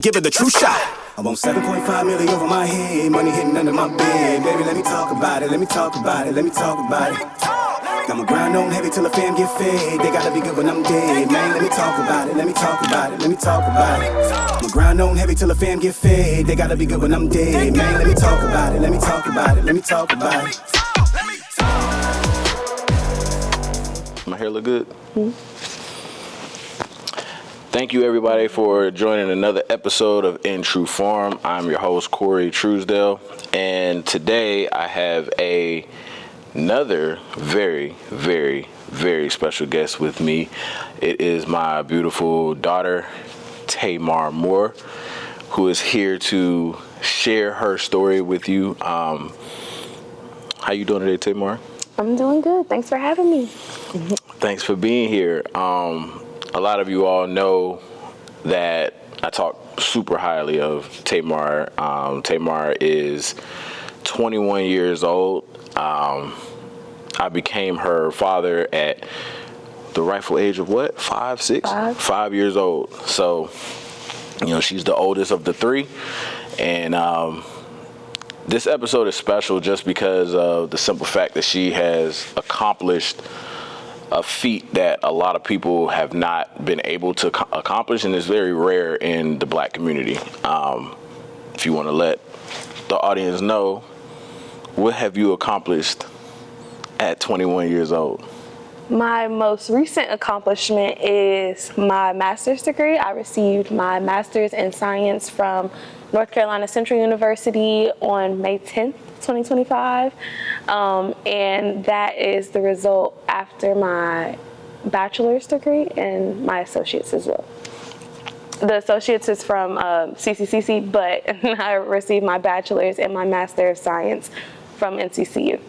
Give it the true shot. I want 7.5 million over my head, money hitting under my bed. Baby, let me talk about it, let me talk about it, let me talk about it. I'ma grind on heavy till the fam get fed. They gotta be good when I'm dead, man. Let me talk about it, let me talk about it, let me talk about it. I'ma grind on heavy till the fam get fed. They gotta be good when I'm dead, man. Let me talk about it, let me talk about it, let me talk about it. My hair look good? Mm-hmm. Thank you, everybody, for joining another episode of In True Form. I'm your host, Corey Truesdale, and today I have another very, very, very special guest with me. It is my beautiful daughter, Tamarr Moore, who is here to share her story with you. How you doing today, Tamarr? I'm doing good. Thanks for having me. Thanks for being here. A lot of you all know that I talk super highly of Tamarr. Tamarr is 21 years old. I became her father at the rightful age of what? 5, 6? 5 years old. So, she's the oldest of the three. And this episode is special just because of the simple fact that she has accomplished a feat that a lot of people have not been able to accomplish, and is very rare in the Black community. If you want to let the audience know, what have you accomplished at 21 years old? My most recent accomplishment is my master's degree. I received my master's in science from North Carolina Central University on May 10th, 2025. And that is the result after my bachelor's degree and my associate's as well. The associate's is from CCCC, but I received my bachelor's and my master of science from NCCU.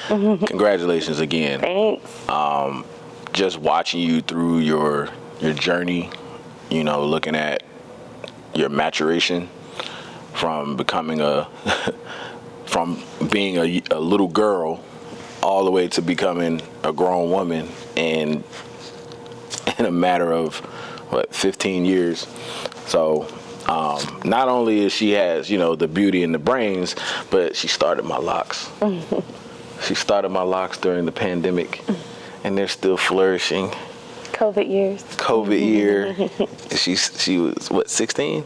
Congratulations again. Thanks. Just watching you through your journey, looking at your maturation from becoming from being a little girl all the way to becoming a grown woman in a matter of 15 years. So not only is she has the beauty and the brains, but she started my locks. She started my locks during the pandemic, and they're still flourishing. COVID year. She was, what, 16?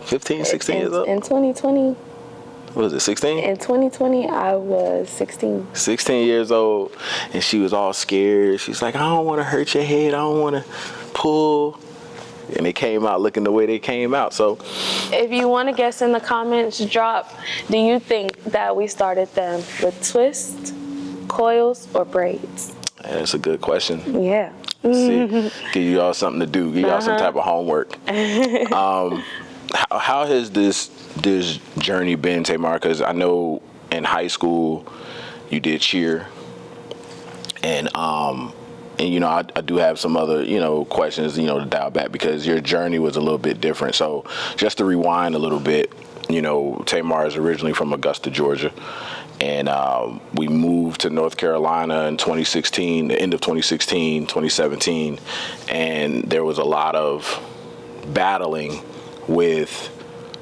15, 16 years old? In 2020. What was it, 16? In 2020, I was 16. 16 years old, and she was all scared. She's like, I don't want to hurt your head. I don't want to pull. And they came out looking the way they came out. So, if you want to guess in the comments, drop, do you think that we started them with twists, coils, or braids? That's a good question. Yeah. See, give you all something to do. Give y'all some type of homework. How has this journey been, Tamarr? Because I know in high school you did cheer, and I do have some other questions to dial back, because your journey was a little bit different. So just to rewind a little bit, Tamarr is originally from Augusta, Georgia, and we moved to North Carolina in 2016, the end of 2016, 2017, and there was a lot of battling with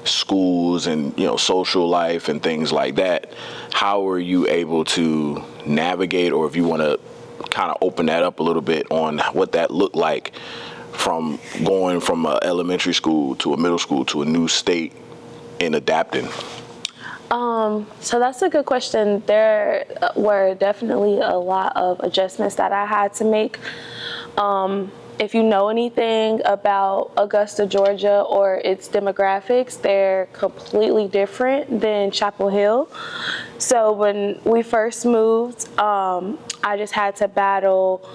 schools and social life and things like that. How were you able to navigate, or if you want to kind of open that up a little bit on what that looked like from going from a elementary school to a middle school to a new state and adapting? So that's a good question. There were definitely a lot of adjustments that I had to make. If you know anything about Augusta, Georgia, or its demographics, they're completely different than Chapel Hill. So when we first moved, I just had to battle,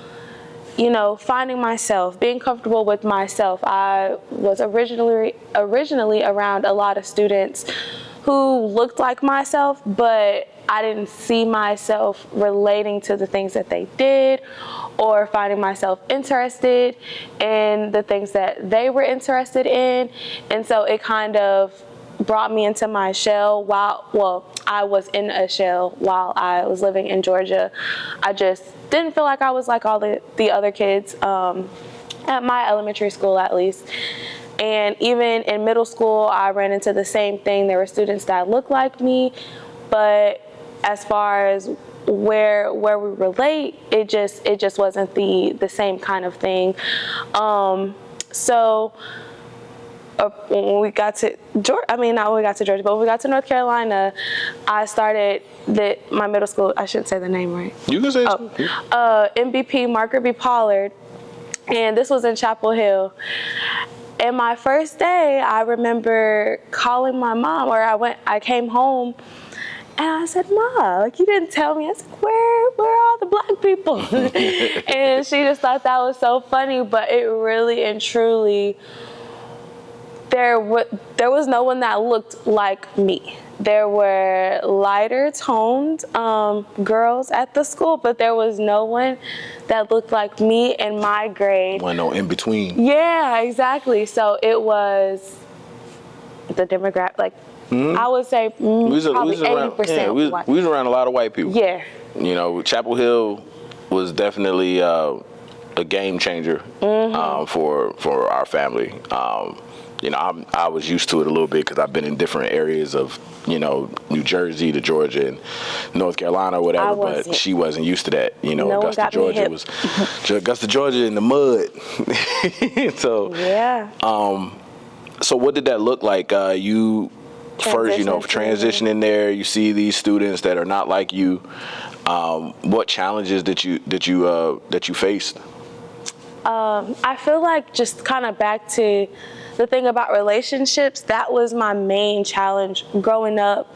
finding myself, being comfortable with myself. I was originally around a lot of students who looked like myself, but I didn't see myself relating to the things that they did, or finding myself interested in the things that they were interested in. And so it kind of brought me into my shell I was in a shell while I was living in Georgia. I just didn't feel like I was like all the other kids. at my elementary school at least. And even in middle school, I ran into the same thing. There were students that looked like me, but as far as where we relate, it just wasn't the same kind of thing. So when we got to Georgia, not when we got to Georgia, but when we got to North Carolina, I started my middle school. I shouldn't say the name right. You can say MVP Margaret B. Pollard, and this was in Chapel Hill. And my first day, I remember calling my mom, or I came home, and I said, "Ma, like, you didn't tell me." I said, where are all the black people? And she just thought that was so funny, but it really and truly, there was no one that looked like me. There were lighter toned girls at the school, but there was no one that looked like me in my grade. Wasn't no in between. Yeah, exactly. So it was the demographic, like, I would say probably 80%. We was around a lot of white people. Yeah. You know, Chapel Hill was definitely a game changer for our family. You know, I was used to it a little bit because I've been in different areas of, you know, New Jersey to Georgia and North Carolina or whatever, but she wasn't used to that. You know, Augusta, Georgia was Augusta, Georgia in the mud. So yeah. So what did that look like? You first, you know, transitioning there, you see these students that are not like you. What challenges that you faced? I feel like just kind of back to the thing about relationships, that was my main challenge growing up.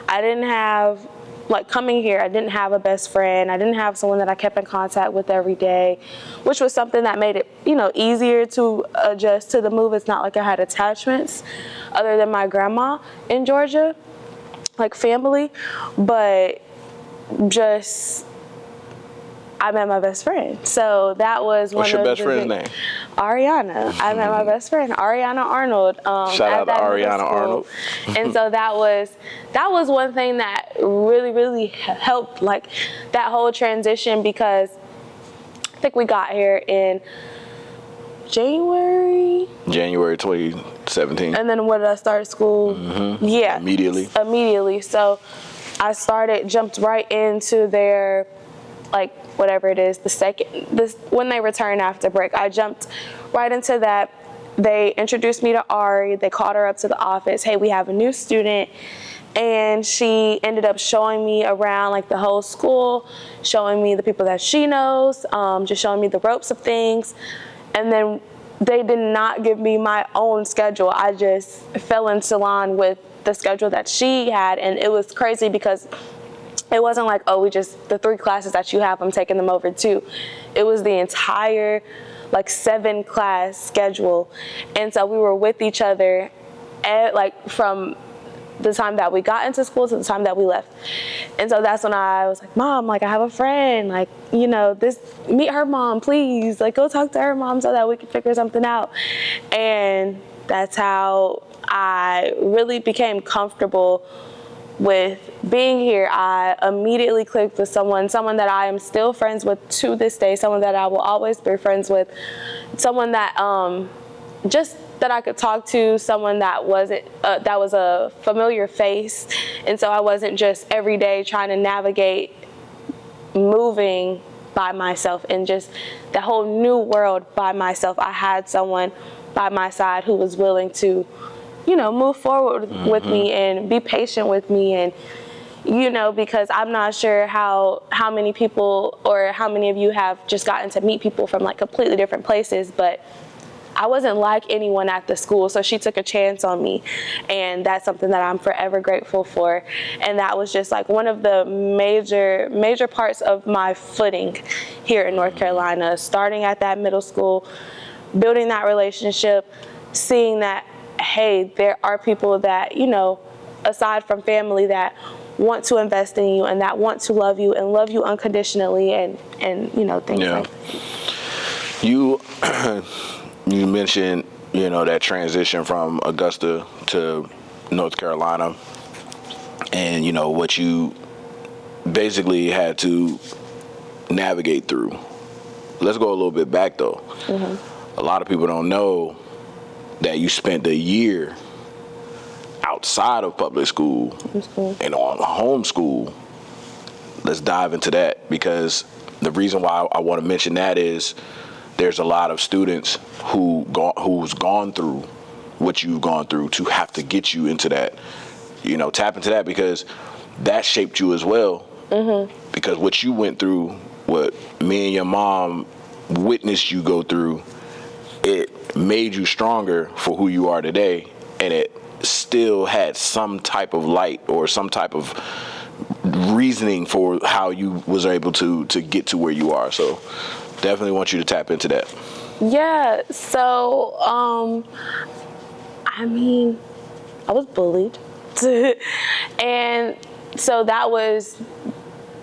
I didn't have, like, coming here, I didn't have a best friend. I didn't have someone that I kept in contact with every day, which was something that made it, you know, easier to adjust to the move. It's not like I had attachments other than my grandma in Georgia, like family, but just I met my best friend. So that was one of the... What's your best friend's name? Ariana. I met my best friend, Ariana Arnold. Shout out to Ariana Arnold. And so that was one thing that really, really helped, like, that whole transition, because I think we got here in January 2017. And then when did I start school? Yeah. Immediately. So I jumped right into their, like, whatever it is, when they return after break, I jumped right into that. They introduced me to Ari. They called her up to the office. Hey, we have a new student. And she ended up showing me around, like, the whole school, showing me the people that she knows, just showing me the ropes of things. And then they did not give me my own schedule. I just fell into line with the schedule that she had. And it was crazy because it wasn't like, oh, the 3 classes that you have, I'm taking them over too. It was the entire, like, 7-class schedule. And so we were with each other from the time that we got into school to the time that we left. And so that's when I was like, Mom, like, I have a friend, like, you know, meet her mom, please. Like, go talk to her mom so that we can figure something out. And that's how I really became comfortable with being here. I immediately clicked with someone that I am still friends with to this day, someone that I will always be friends with, someone that that I could talk to, someone that was a familiar face. And so I wasn't just every day trying to navigate moving by myself and just the whole new world by myself. I had someone by my side who was willing to, you know, move forward with me and be patient with me. And, you know, because I'm not sure how many people or how many of you have just gotten to meet people from, like, completely different places, but I wasn't like anyone at the school, so she took a chance on me, and that's something that I'm forever grateful for. And that was just, like, one of the major parts of my footing here in North Carolina, starting at that middle school, building that relationship, seeing that, hey, there are people that, you know, aside from family, that want to invest in you and that want to love you and love you unconditionally, and you know, things like that. You mentioned, you know, that transition from Augusta to North Carolina, and, you know, what you basically had to navigate through. Let's go a little bit back, though. a lot of people don't know that you spent a year outside of public school and on homeschool. Let's dive into that, because the reason why I want to mention that is there's a lot of students who's gone through what you've gone through to have to get you into that, tap into that, because that shaped you as well. Because what you went through, what me and your mom witnessed you go through, it made you stronger for who you are today, and it still had some type of light or some type of reasoning for how you was able to get to where you are. So definitely want you to tap into that. Yeah, so I was bullied and so that was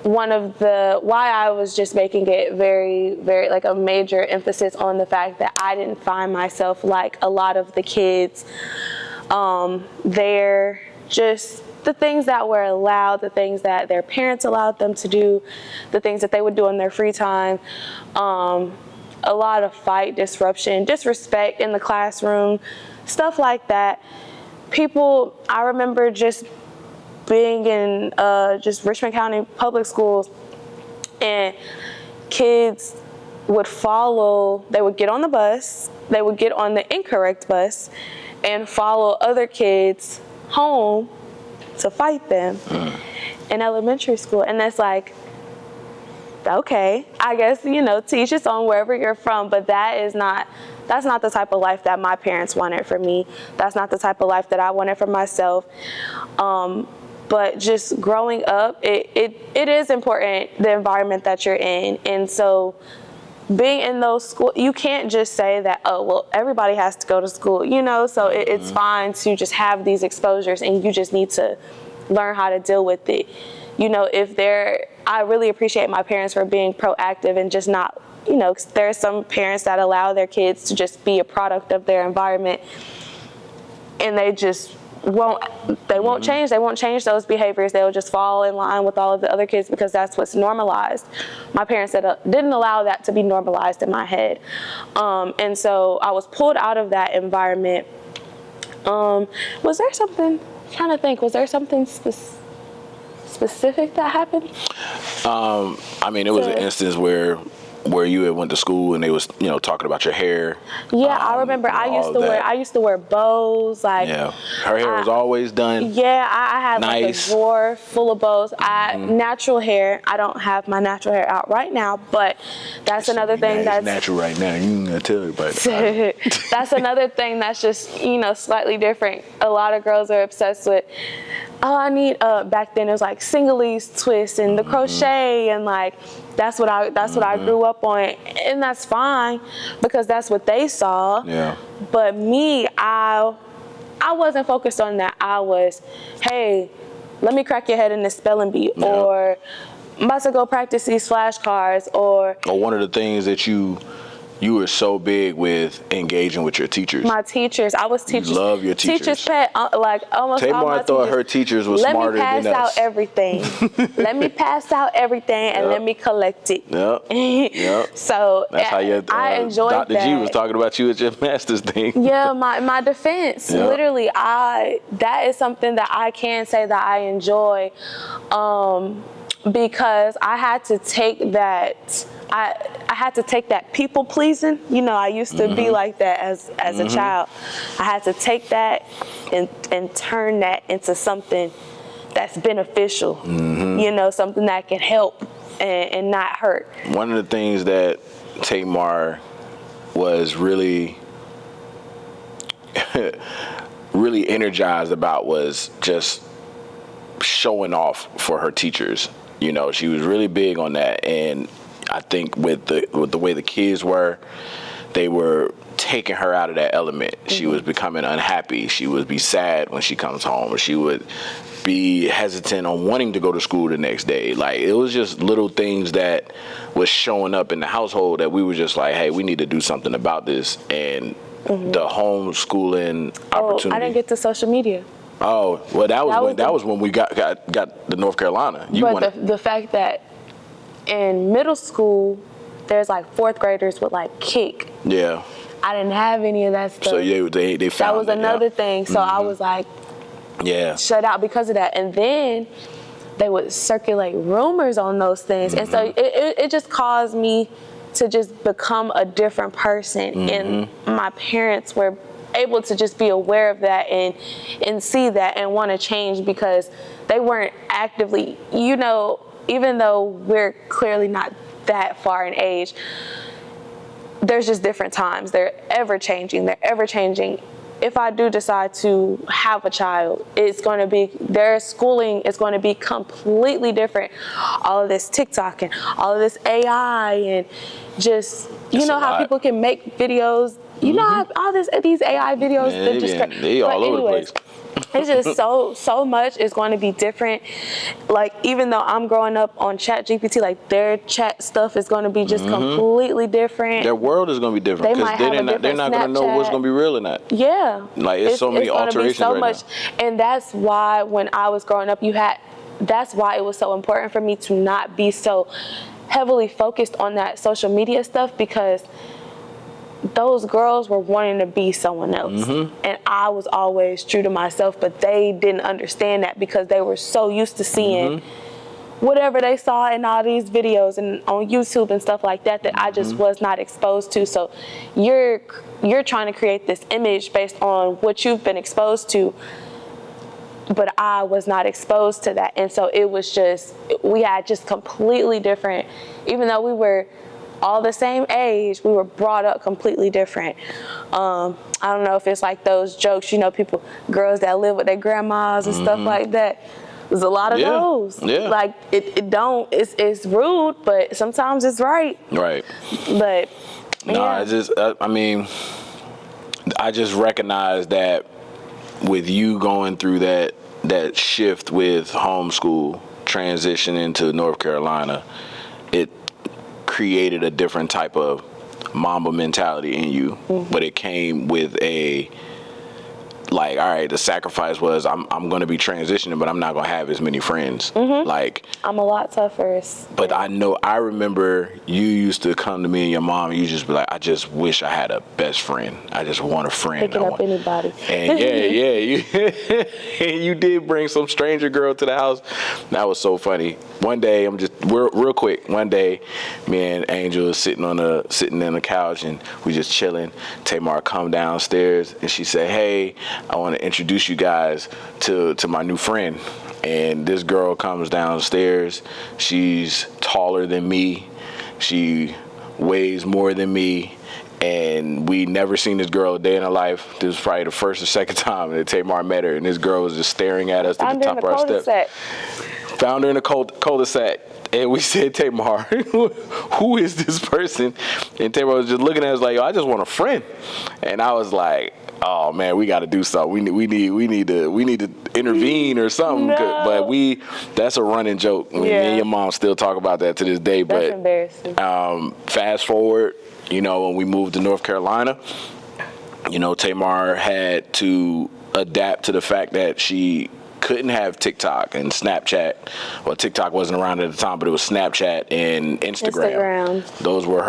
one of why I was just making it very, very like a major emphasis on the fact that I didn't find myself like a lot of the kids. They're just the things that were allowed, the things that their parents allowed them to do, the things that they would do in their free time. A lot of fight, disruption, disrespect in the classroom, stuff like that. I remember just being in just Richmond County public schools, and kids would they would get on the bus, they would get on the incorrect bus and follow other kids home to fight them in elementary school. And that's like, okay, I guess, teach its own wherever you're from, but that's not the type of life that my parents wanted for me. That's not the type of life that I wanted for myself. But just growing up, it is important, the environment that you're in. And so being in those schools, you can't just say that, oh, well, everybody has to go to school, so it's fine to just have these exposures, and you just need to learn how to deal with it. I really appreciate my parents for being proactive and just not, there are some parents that allow their kids to just be a product of their environment, and they just won't change. They won't change those behaviors. They'll just fall in line with all of the other kids because that's what's normalized. My parents didn't allow that to be normalized in my head. And so I was pulled out of that environment. Was there something specific that happened? It was an instance where you had went to school and they was talking about your hair. Yeah, I remember. I used to wear bows. Like, yeah, her hair was always done. Yeah, I had nice. Like a drawer full of bows. Natural hair. I don't have my natural hair out right now, but that's another thing that's natural right now. You ain't gonna tell everybody. That's another thing that's just slightly different. A lot of girls are obsessed with. Oh, I need back then it was like single-leaf twists and the crochet, and like that's what I grew up on, and that's fine because that's what they saw. Yeah. But me, I wasn't focused on that. I was, hey, let me crack your head in this spelling bee, or I'm about to go practice these flashcards, or one of the things that you were so big with engaging with your teachers. My teachers. I was teachers. You love your teachers. Teachers pet, like almost all my Tamarr thought teachers. her teachers were smarter than us. Let me pass out everything. Let me pass out everything and let me collect it. Yep. So that's how I enjoyed Dr. that. G was talking about you at your master's thing. Yeah, my defense. Yep. Literally, that is something that I can say that I enjoy, because I had to take that. I had to take that people pleasing. I used to be like that as a child. I had to take that and turn that into something that's beneficial. Something that can help and not hurt. One of the things that Tamarr was really really energized about was just showing off for her teachers. She was really big on that, and I think with the way the kids were, they were taking her out of that element. She was becoming unhappy. She would be sad when she comes home, or she would be hesitant on wanting to go to school the next day. Like, it was just little things that was showing up in the household that we were just like, hey, we need to do something about this. And the homeschooling opportunity. I didn't get to social media. Oh, well, that was when we got to North Carolina. The fact that in middle school, there's like fourth graders would like kick. Yeah. I didn't have any of that stuff. So they found that was another thing. So I was like, shut out because of that. And then they would circulate rumors on those things. And so it just caused me to just become a different person. And my parents were able to just be aware of that and see that and want to change, because they weren't actively, you know, even though we're clearly not that far in age, there's just different times. They're ever changing. If I do decide to have a child, it's going to be, their schooling is going to be completely different. All of this TikTok and all of this AI and just, you know how people can make videos. You know how all these AI videos, they all over the place. It's just so much is going to be different. Like, even though I'm growing up on ChatGPT, like their chat stuff is going to be just completely different. Their world is going to be different because they're not going to know what's going to be real in that. Yeah. Like it's so many alterations so right much. now. And that's why when I was growing up, that's why it was so important for me to not be so heavily focused on that social media stuff, because those girls were wanting to be someone else. And I was always true to myself, but they didn't understand that because they were so used to seeing whatever they saw in all these videos and on YouTube and stuff like that I just was not exposed to. So you're trying to create this image based on what you've been exposed to, but I was not exposed to that. And so it was just, we had just completely different, even though we were all the same age, we were brought up completely different. I don't know if it's like those jokes, you know, girls that live with their grandmas and stuff like that. There's a lot of those. Yeah. Like it's rude, but sometimes it's right. Right. But no, I just recognize that with you going through that shift with homeschool, transition into North Carolina, it created a different type of Mamba mentality in you, but it came with a, like, all right, the sacrifice was I'm going to be transitioning, but I'm not going to have as many friends. Like, I'm a lot tougher. But I remember you used to come to me and your mom and you just be like, I just wish I had a best friend. I just want a friend. Picking up anybody. And you did bring some stranger girl to the house. That was so funny. One day, real quick, one day, me and Angel was sitting in the couch and we just chilling. Tamarr come downstairs and she said, hey, I want to introduce you guys to my new friend. And this girl comes downstairs. She's taller than me. She weighs more than me. And we never seen this girl a day in her life. This was probably the first or second time that Tamarr met her. And this girl was just staring at us at the top of our steps. Found her in a cul-de-sac. And we said, Tamarr, who is this person? And Tamarr was just looking at us like, yo, I just want a friend. And I was like, oh man, we got to do something. We need to intervene or something. No. But that's a running joke. Me and your mom still talk about that to this day. That's but embarrassing. Fast forward, you know, when we moved to North Carolina, you know, Tamarr had to adapt to the fact that she couldn't have TikTok and Snapchat. Well, TikTok wasn't around at the time, but it was Snapchat and Instagram. Those were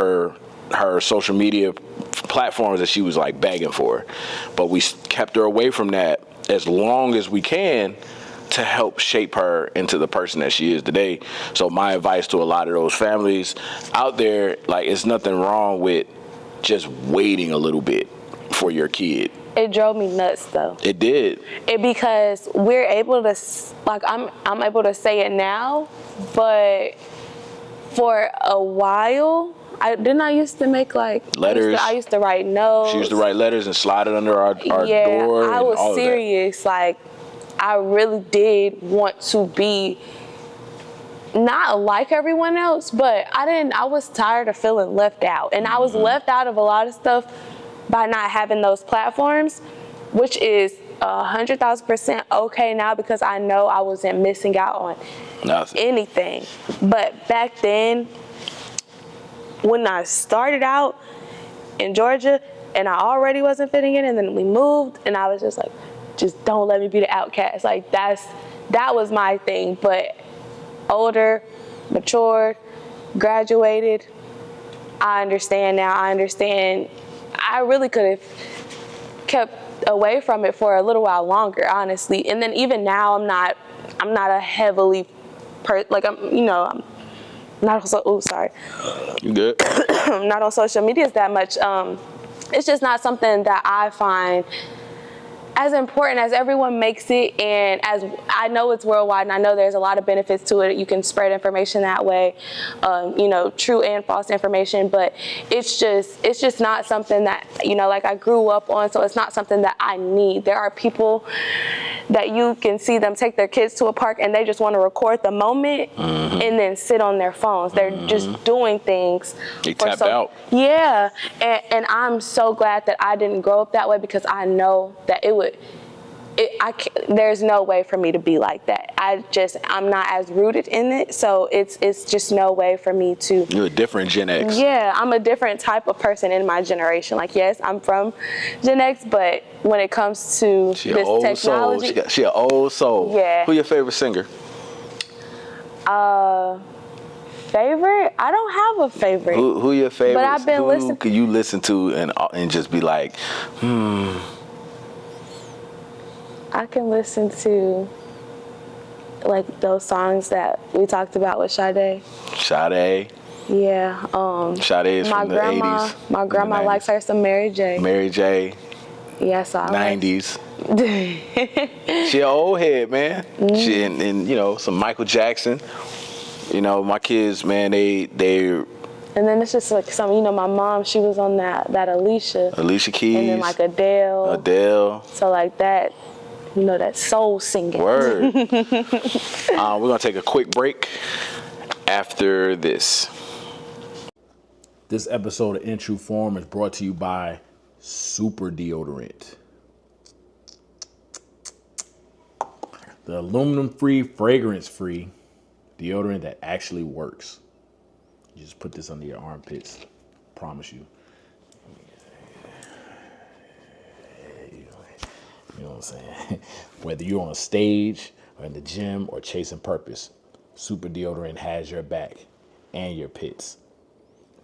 her social media platforms that she was like begging for. But we kept her away from that as long as we can to help shape her into the person that she is today. So my advice to a lot of those families out there, like, it's nothing wrong with just waiting a little bit for your kid. It drove me nuts though. It did. Because we're able to, like, I'm able to say it now, but for a while, I used to make like letters. I used to write notes. She used to write letters and slide it under our door. I was serious. Like, I really did want to be not like everyone else, but I was tired of feeling left out. And I was left out of a lot of stuff by not having those platforms, which is 100,000% okay now, because I know I wasn't missing out on anything. But back then, when I started out in Georgia and I already wasn't fitting in, and then we moved and I was just like, just don't let me be the outcast. Like, that was my thing. But older, matured, graduated, I understand now. I understand I really could have kept away from it for a little while longer, honestly. And then even now, I'm not a heavily, I'm not also, You good? I'm not on social medias that much. It's just not something that I find as important as everyone makes it, and as I know it's worldwide, and I know there's a lot of benefits to it. You can spread information that way, true and false information, but it's just not something that, like I grew up on, so it's not something that I need. There are people that you can see them take their kids to a park and they just want to record the moment and then sit on their phones. They're just doing things. They tapped out. Yeah, and I'm so glad that I didn't grow up that way, because I know that there's no way for me to be like that. I'm not as rooted in it, so it's just no way for me to. You're a different Gen X. Yeah, I'm a different type of person in my generation. Like, yes, I'm from Gen X, but when it comes to this technology, she an old soul. Yeah. Who your favorite singer? Favorite? I don't have a favorite. Who your favorite? But I've been listening. Who could you listen to and just be like, I can listen to like those songs that we talked about with Sade. Sade. Yeah. Sade is from the 80s. My grandma likes her some Mary J. Mary J. Yeah, so 90s. She an old head, man. She and some Michael Jackson. My kids, man, they. And then it's just like some, my mom, she was on that Alicia Keys. And then like Adele. So like that. That soul singing. Word. We're going to take a quick break after this. This episode of In True Form is brought to you by Super Deodorant. The aluminum-free, fragrance-free deodorant that actually works. You just put this under your armpits. Promise you. You know what I'm saying? Whether you're on a stage or in the gym or chasing purpose, Super Deodorant has your back and your pits.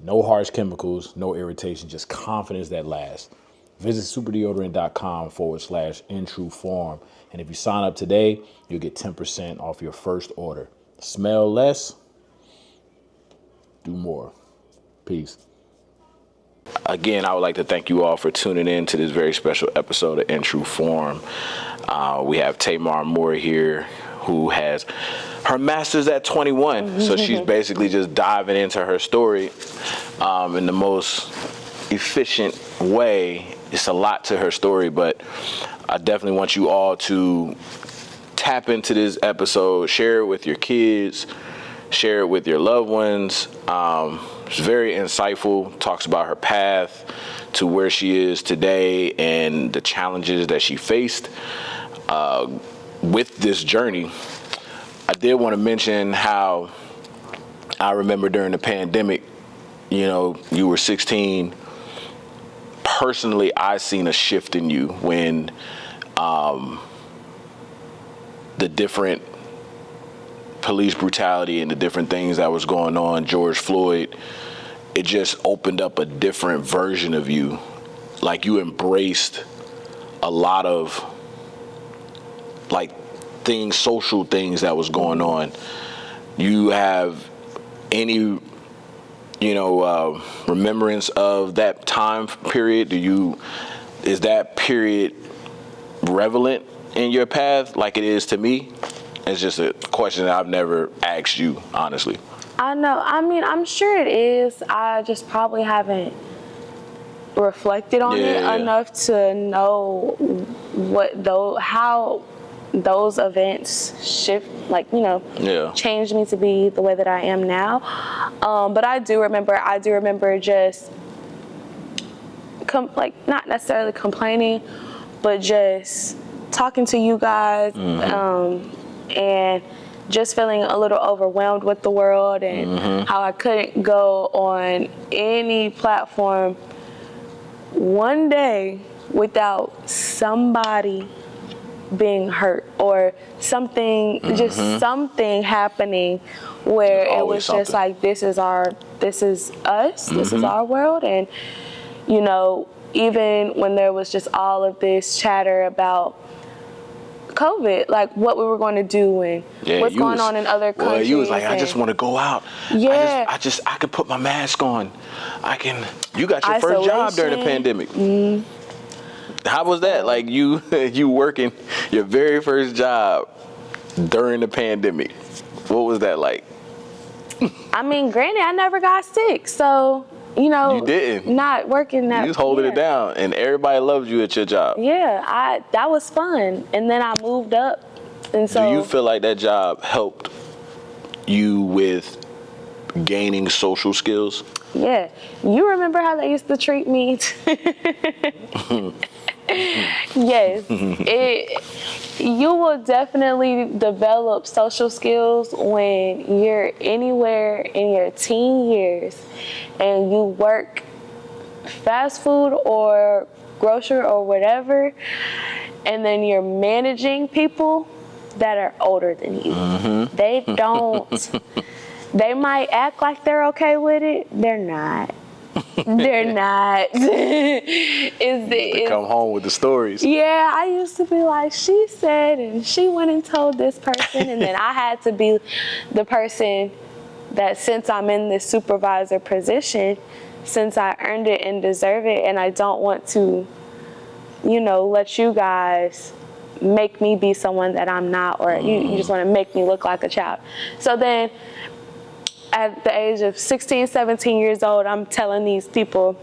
No harsh chemicals, no irritation, just confidence that lasts. Visit superdeodorant.com/intrueform. And if you sign up today, you'll get 10% off your first order. Smell less, do more. Peace. Again, I would like to thank you all for tuning in to this very special episode of In True Form. We have Tamarr Moore here, who has her master's at 21. So she's basically just diving into her story in the most efficient way. It's a lot to her story, but I definitely want you all to tap into this episode, share it with your kids, share it with your loved ones. It's very insightful, talks about her path to where she is today and the challenges that she faced with this journey. I did want to mention how I remember during the pandemic, you were 16. Personally, I seen a shift in you when the different police brutality and the different things that was going on, George Floyd, it just opened up a different version of you. Like, you embraced a lot of social things that was going on. You have any, remembrance of that time period? Is that period relevant in your path like it is to me? It's just a question that I've never asked you, honestly. I know. I'm sure it is. I just probably haven't reflected on it enough to know how those events shift, changed me to be the way that I am now. But I do remember just not necessarily complaining, but just talking to you guys, and just feeling a little overwhelmed with the world, and how I couldn't go on any platform one day without somebody being hurt or something, just something happening where it was just like, this is us, this is our world, and you know, even when there was just all of this chatter about COVID, like what we were going to do and what's going on in other countries. Well, you was like, I just want to go out. Yeah. I can put my mask on. You got your first job during the pandemic. How was that? Like you working your very first job during the pandemic. What was that like? I mean, granted, I never got sick, so, you know, You didn't. Not working that. You was holding it down, and everybody loved you at your job. Yeah, that was fun, and then I moved up, and so. Do you feel like that job helped you with gaining social skills? Yeah, you remember how they used to treat me? Yes, you will definitely develop social skills when you're anywhere in your teen years and you work fast food or grocery or whatever, and then you're managing people that are older than you. They don't, they might act like they're okay with it. They're not. They're not. They come home with the stories. Yeah, I used to be like, she said, and she went and told this person, and then I had to be the person that, since I'm in this supervisor position, since I earned it and deserve it, and I don't want to, you know, let you guys make me be someone that I'm not, or you just want to make me look like a child. So then, at the age of 16, 17 years old, I'm telling these people,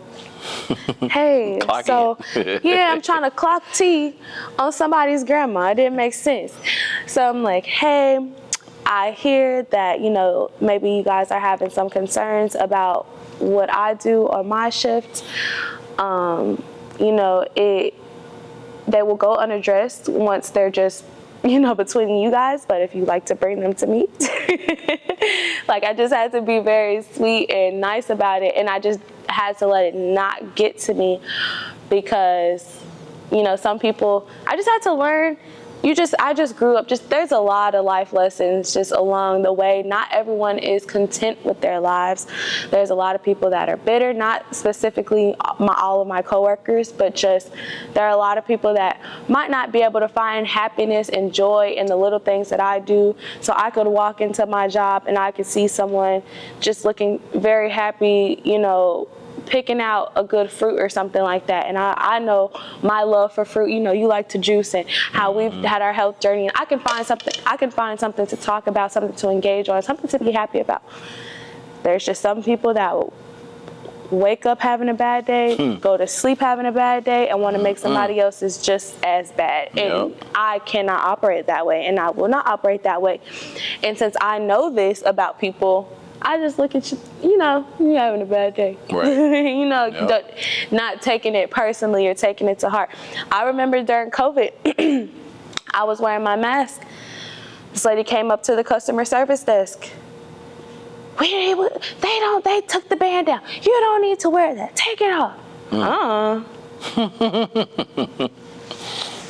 hey, yeah, I'm trying to clock T on somebody's grandma. It didn't make sense. So I'm like, hey, I hear that, you know, maybe you guys are having some concerns about what I do on my shift. You know, they will go unaddressed once they're just, you know, between you guys, but if you like to bring them to me, like, I just had to be very sweet and nice about it, and I just had to let it not get to me, because, you know, some people, I just had to learn. I just grew up, there's a lot of life lessons just along the way. Not everyone is content with their lives. There's a lot of people that are bitter, not specifically all of my coworkers, but just there are a lot of people that might not be able to find happiness and joy in the little things that I do. So I could walk into my job and I could see someone just looking very happy, you know, picking out a good fruit or something like that, and I know my love for fruit. You know, you like to juice, and how we've had our health journey, and I can find something to talk about, something to engage on, something to be happy about. There's just some people that wake up having a bad day, go to sleep having a bad day, and want to make somebody else's just as bad. And I cannot operate that way, and I will not operate that way. And since I know this about people, I just look at you, you know, you're having a bad day. Right. You know, not taking it personally or taking it to heart. I remember during COVID, I was wearing my mask. This lady came up to the customer service desk. They took the band down. You don't need to wear that. Take it off.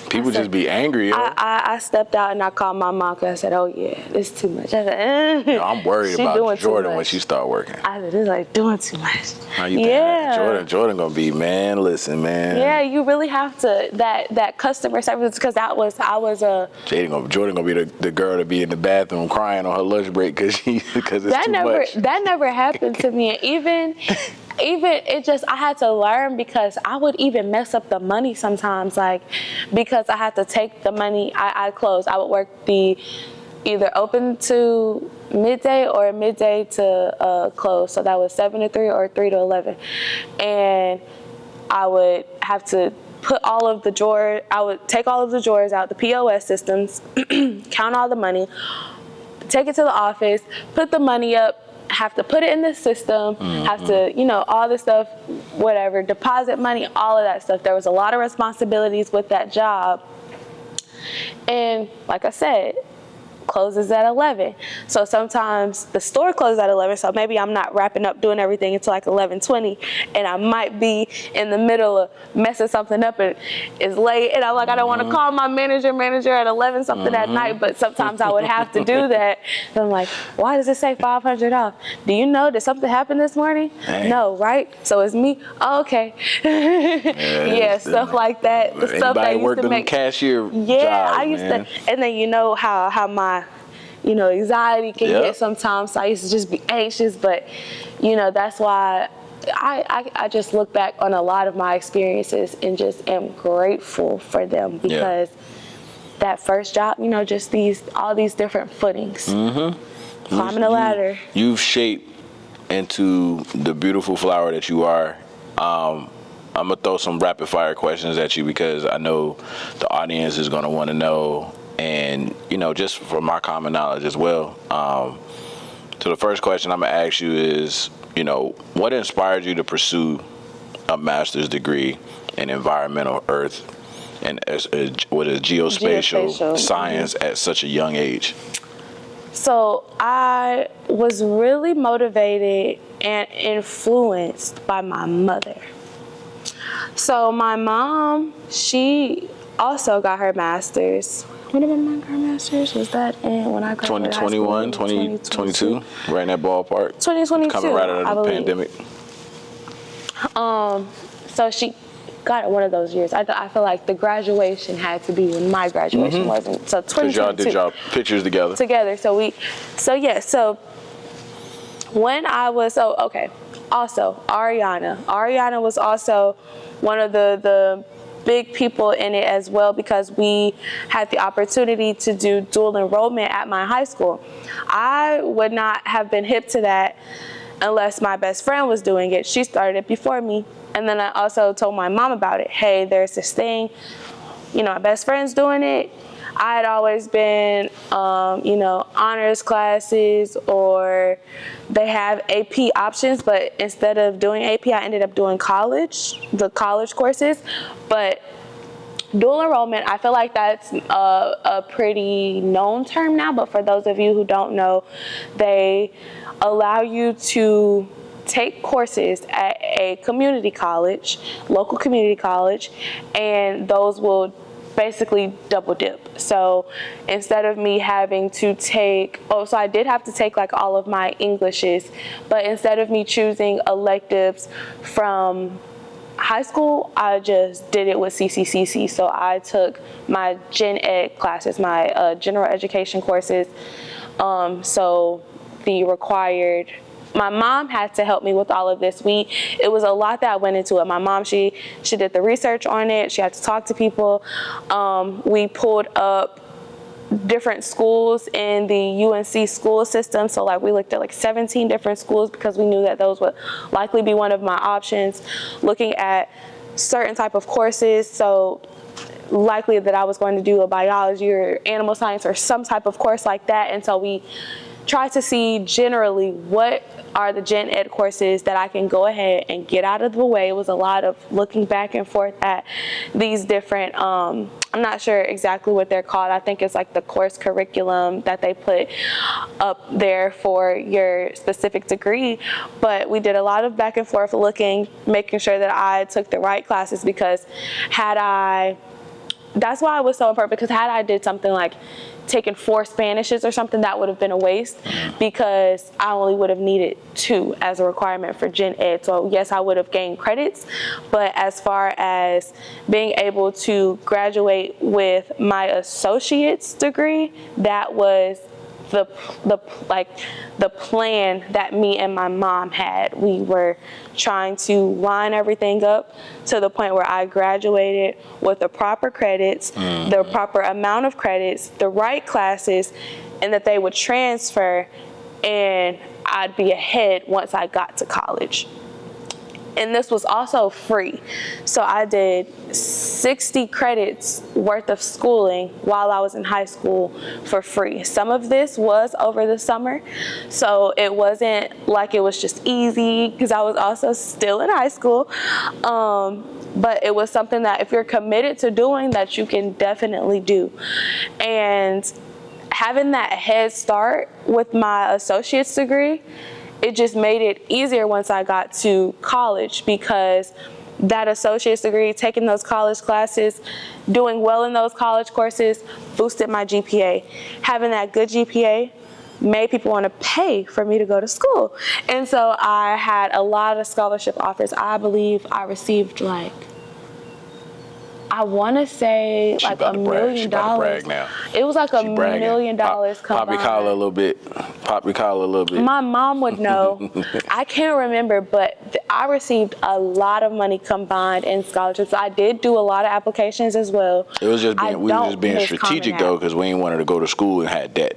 People just be angry. I stepped out and I called my mom, because I said, oh yeah, it's too much. I said, I'm worried about Jordan when she start working. I said, it's like doing too much. How you think Jordan gonna be, man? Listen, man. Yeah, you really have to, that customer service, because I was Jordan gonna be the girl to be in the bathroom crying on her lunch break because it's too much. That never happened to me. Even it just, I had to learn, because I would even mess up the money sometimes, like, because I had to take the money, I closed. I would work either open to midday or midday to close. So that was 7 to 3 or 3 to 11. And I would have to put all of the drawers, I would take all of the drawers out, the POS systems, count all the money, take it to the office, put the money up, have to put it in the system, have to, you know, all this stuff, whatever, deposit money, all of that stuff. There was a lot of responsibilities with that job. And like I said, closes at 11. So sometimes the store closes at 11, so maybe I'm not wrapping up doing everything until like 11:20, and I might be in the middle of messing something up and it's late, and I'm like, I don't want to call my manager at 11 something at night, but sometimes I would have to do that. And I'm like, why does it say 500 off? Do you know, did something happen this morning? Dang. No, right? So it's me? Oh, okay. Yeah, stuff like that. The stuff that Anybody used work to them make cashier yeah, jobs, I used man. to, and then you know how my, you know, anxiety can Yep. get sometimes. So I used to just be anxious, but you know, that's why I just look back on a lot of my experiences and just am grateful for them, because that first job, you know, just all these different footings, climbing the ladder. You've shaped into the beautiful flower that you are. I'm gonna throw some rapid fire questions at you because I know the audience is gonna want to know, and you know, just for my common knowledge as well. So the first question I'm gonna ask you is, you know, what inspired you to pursue a master's degree in environmental earth and what is geospatial science at such a young age? So I was really motivated and influenced by my mother. So my mom, she also got her master's. When did my mom get her master's? Was that when I graduated 2021, high school? 2022, right in that ballpark. 2022, Coming right out of the pandemic. So she got it one of those years. I feel like the graduation had to be when my graduation wasn't. So 2022. Because y'all did y'all pictures together. So when I was, also Ariana was also one of the big people in it as well, because we had the opportunity to do dual enrollment at my high school. I would not have been hip to that unless my best friend was doing it. She started it before me. And then I also told my mom about it. Hey, there's this thing, you know, my best friend's doing it. I had always been, you know, honors classes, or they have AP options, but instead of doing AP, I ended up doing the college courses. But dual enrollment, I feel like that's a pretty known term now, but for those of you who don't know, they allow you to take courses at a community college, local community college, and those will basically double dip. So instead of me having to take, so I did have to take like all of my Englishes, but instead of me choosing electives from high school, I just did it with CCCC. So I took my gen ed classes, my general education courses. So the required, my mom had to help me with all of this. It was a lot that went into it. My mom, she did the research on it. She had to talk to people. We pulled up different schools in the UNC school system. So like we looked at like 17 different schools because we knew that those would likely be one of my options. Looking at certain type of courses. So likely that I was going to do a biology or animal science or some type of course like that. And so we tried to see generally what are the gen ed courses that I can go ahead and get out of the way. It was a lot of looking back and forth at these different, I'm not sure exactly what they're called. I think it's like the course curriculum that they put up there for your specific degree. But we did a lot of back and forth looking, making sure that I took the right classes, because that's why it was so important, because had I did something like taken 4 Spanishes or something, that would have been a waste, because I only would have needed 2 as a requirement for gen ed. So yes, I would have gained credits, but as far as being able to graduate with my associate's degree, that was the plan that me and my mom had. We were trying to line everything up to the point where I graduated with the proper credits, the proper amount of credits, the right classes, and that they would transfer, and I'd be ahead once I got to college. And this was also free. So I did 60 credits worth of schooling while I was in high school for free. Some of this was over the summer, so it wasn't like it was just easy, because I was also still in high school. But it was something that if you're committed to doing, that you can definitely do. And having that head start with my associate's degree, it just made it easier once I got to college, because that associate's degree, taking those college classes, doing well in those college courses, boosted my GPA. Having that good GPA made people want to pay for me to go to school. And so I had a lot of scholarship offers. I believe I received I want to say like $1 million. Now. It was like $1 million combined. Pop your collar a little bit. Pop your collar a little bit. My mom would know. I can't remember, but I received a lot of money combined in scholarships. I did do a lot of applications as well. It was just we were just being strategic though, because we didn't want her to go to school and had debt.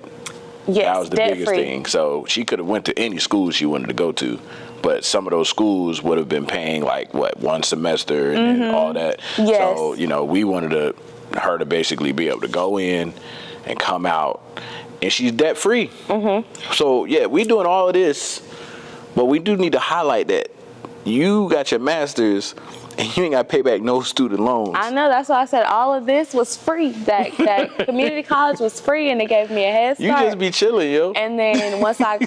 Yes, that was the biggest free. thing. So she could have went to any school she wanted to go to, but some of those schools would have been paying like one semester and all that. Yes. So we wanted her to basically be able to go in and come out, and she's debt free. So yeah, we doing all of this, but we do need to highlight that you got your master's and you ain't got to pay back no student loans. I know, that's why I said all of this was free. That community college was free, and it gave me a head start. You just be chilling, yo. And then once I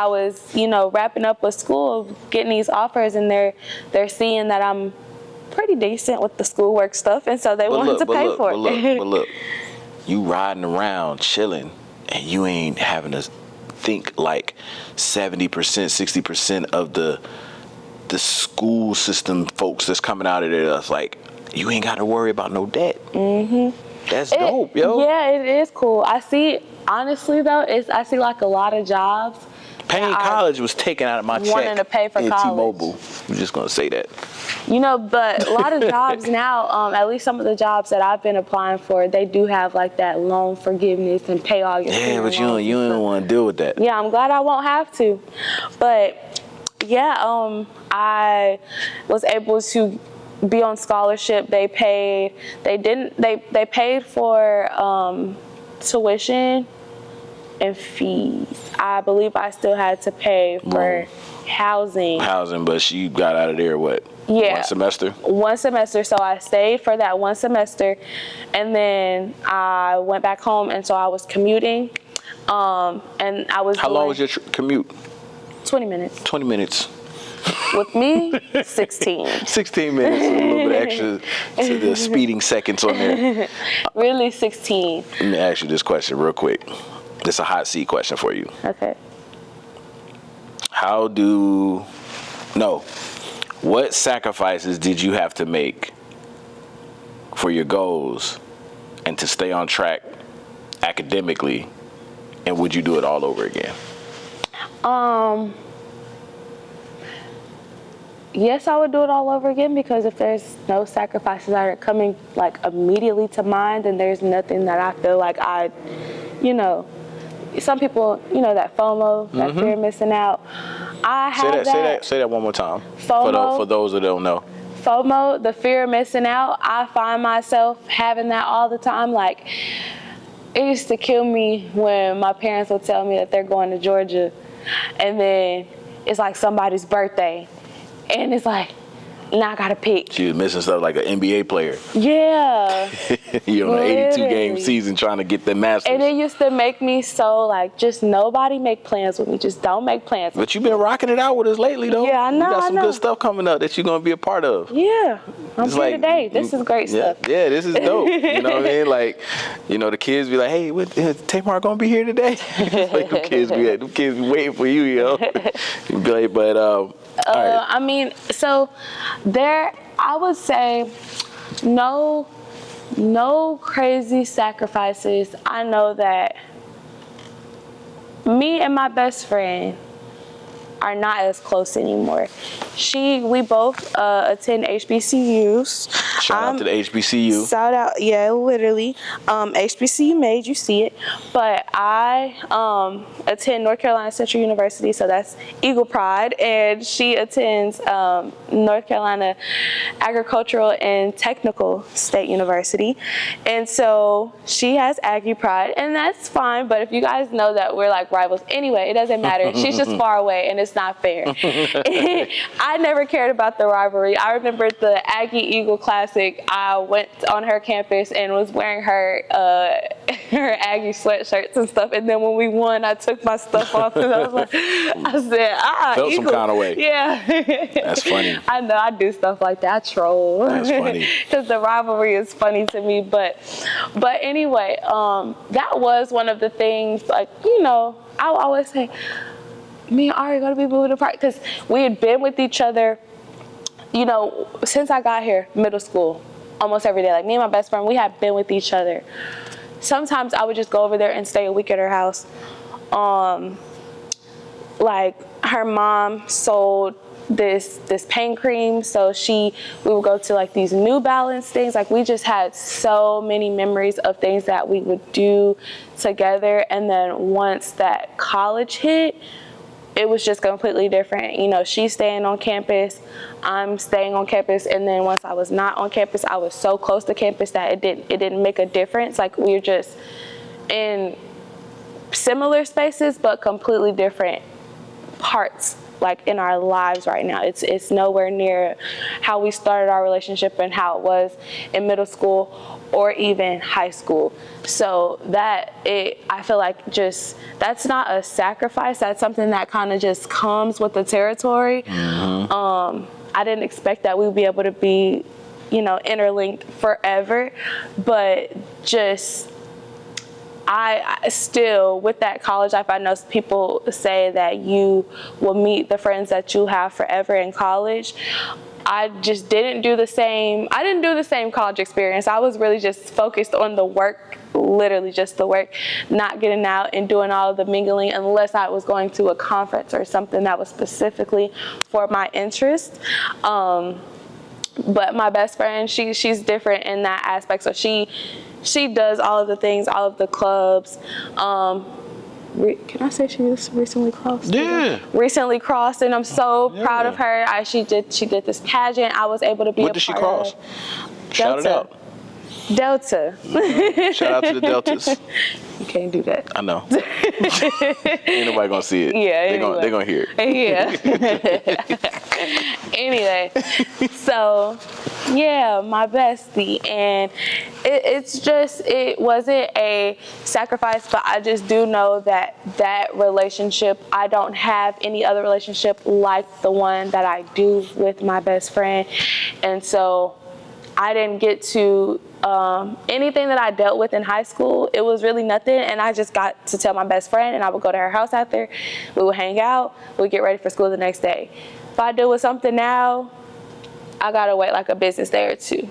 was, wrapping up with school, getting these offers, and they're seeing that I'm pretty decent with the schoolwork stuff, and so they wanted to pay for it. But look, you riding around chilling, and you ain't having to think like 70%, 60% of the school system folks that's coming out of there. That's like, you ain't got to worry about no debt. That's dope, yo. Yeah, it is cool. Honestly though, I see like a lot of jobs. Paying college was taken out of my check. Wanting to pay for college. T-Mobile. I'm just gonna say that. But a lot of jobs now, at least some of the jobs that I've been applying for, they do have like that loan forgiveness and pay all your student loans. Yeah, but you don't want to deal with that. Yeah, I'm glad I won't have to. But yeah, I was able to be on scholarship. They paid for tuition and fees. I believe I still had to pay for housing. But she got out of there what? Yeah. 1 semester? 1 semester. So I stayed for that 1 semester, and then I went back home, and so I was commuting. And I was How long was your commute? 20 minutes. 20 minutes. With me, 16. 16 minutes, a little bit extra to the speeding seconds on there. Really 16. Let me ask you this question real quick. This is a hot seat question for you. Okay. What sacrifices did you have to make for your goals and to stay on track academically, and would you do it all over again? Yes, I would do it all over again, because if there's no sacrifices that are coming like immediately to mind, then there's nothing that I feel like some people, that FOMO, that fear of missing out. I have Say that one more time. FOMO. For those that don't know. FOMO, the fear of missing out. I find myself having that all the time. Like, it used to kill me when my parents would tell me that they're going to Georgia, and then it's like somebody's birthday, and it's like, now I gotta pick. She was missing stuff like an NBA player. Yeah. You're on an 82-game season trying to get the Masters. And it used to make me so like, just nobody make plans with me. Just don't make plans. But you've been rocking it out with us lately, though. Yeah, I know. You got some good stuff coming up that you're gonna be a part of. Yeah, I'm here today. This is great stuff. Yeah, this is dope. You know what I mean? Like, the kids be like, "Hey, Tamarr gonna be here today?" Like, them kids be waiting for you, yo. But all right. I mean, so I would say no crazy sacrifices. I know that me and my best friend are not as close anymore. We both attend HBCUs. Shout out to the HBCU. Shout out, yeah, literally. HBCU made you see it. But I attend North Carolina Central University, so that's Eagle Pride, and she attends North Carolina Agricultural and Technical State University. And so she has Aggie Pride, and that's fine, but if you guys know that we're like rivals anyway, it doesn't matter. She's just far away, and It's not fair. I never cared about the rivalry. I remember the Aggie Eagle Classic. I went on her campus and was wearing her Aggie sweatshirts and stuff. And then when we won, I took my stuff off and I was like, I said, Felt Eagle. some kind of way. Yeah. That's funny. I know, I do stuff like that. I troll. That's funny. Because the rivalry is funny to me. But anyway, that was one of the things, like, you know, I would always say, me and Ari going to be moving apart. Because we had been with each other, you know, since I got here, middle school, almost every day. Like, me and my best friend, we had been with each other. Sometimes I would just go over there and stay a week at her house. Like, her mom sold this pain cream, so we would go to like these New Balance things. Like, we just had so many memories of things that we would do together. And then once that college hit, it was just completely different. You know, she's staying on campus, I'm staying on campus, and then once I was not on campus, I was so close to campus that it didn't make a difference. Like, we were just in similar spaces but completely different parts, like, in our lives right now. It's nowhere near how we started our relationship and how it was in middle school or even high school. So I feel like just, that's not a sacrifice. That's something that kind of just comes with the territory. Mm-hmm. I didn't expect that we would be able to be, you know, interlinked forever, but just, I still, with that college life, I know people say that you will meet the friends that you have forever in college. I just didn't do the same. I didn't do the same college experience. I was really just focused on the work, literally just the work, not getting out and doing all of the mingling unless I was going to a conference or something that was specifically for my interest. But my best friend, she's different in that aspect. So she does all of the things, all of the clubs. Can I say she was recently crossed? Yeah. Recently crossed, and I'm so proud of her. She did this pageant. I was able to be What a did she part cross? of. Shout it out. Delta. Shout out to the Deltas. You can't do that. I know. Ain't nobody gonna see it. Yeah, They're gonna hear it. Yeah. Anyway, so yeah, my bestie, and it wasn't a sacrifice, but I just do know that relationship, I don't have any other relationship like the one that I do with my best friend. And so I didn't get to anything that I dealt with in high school. It was really nothing, and I just got to tell my best friend, and I would go to her house after. We would hang out. We'd get ready for school the next day. If I deal with something now, I gotta wait like a business day or two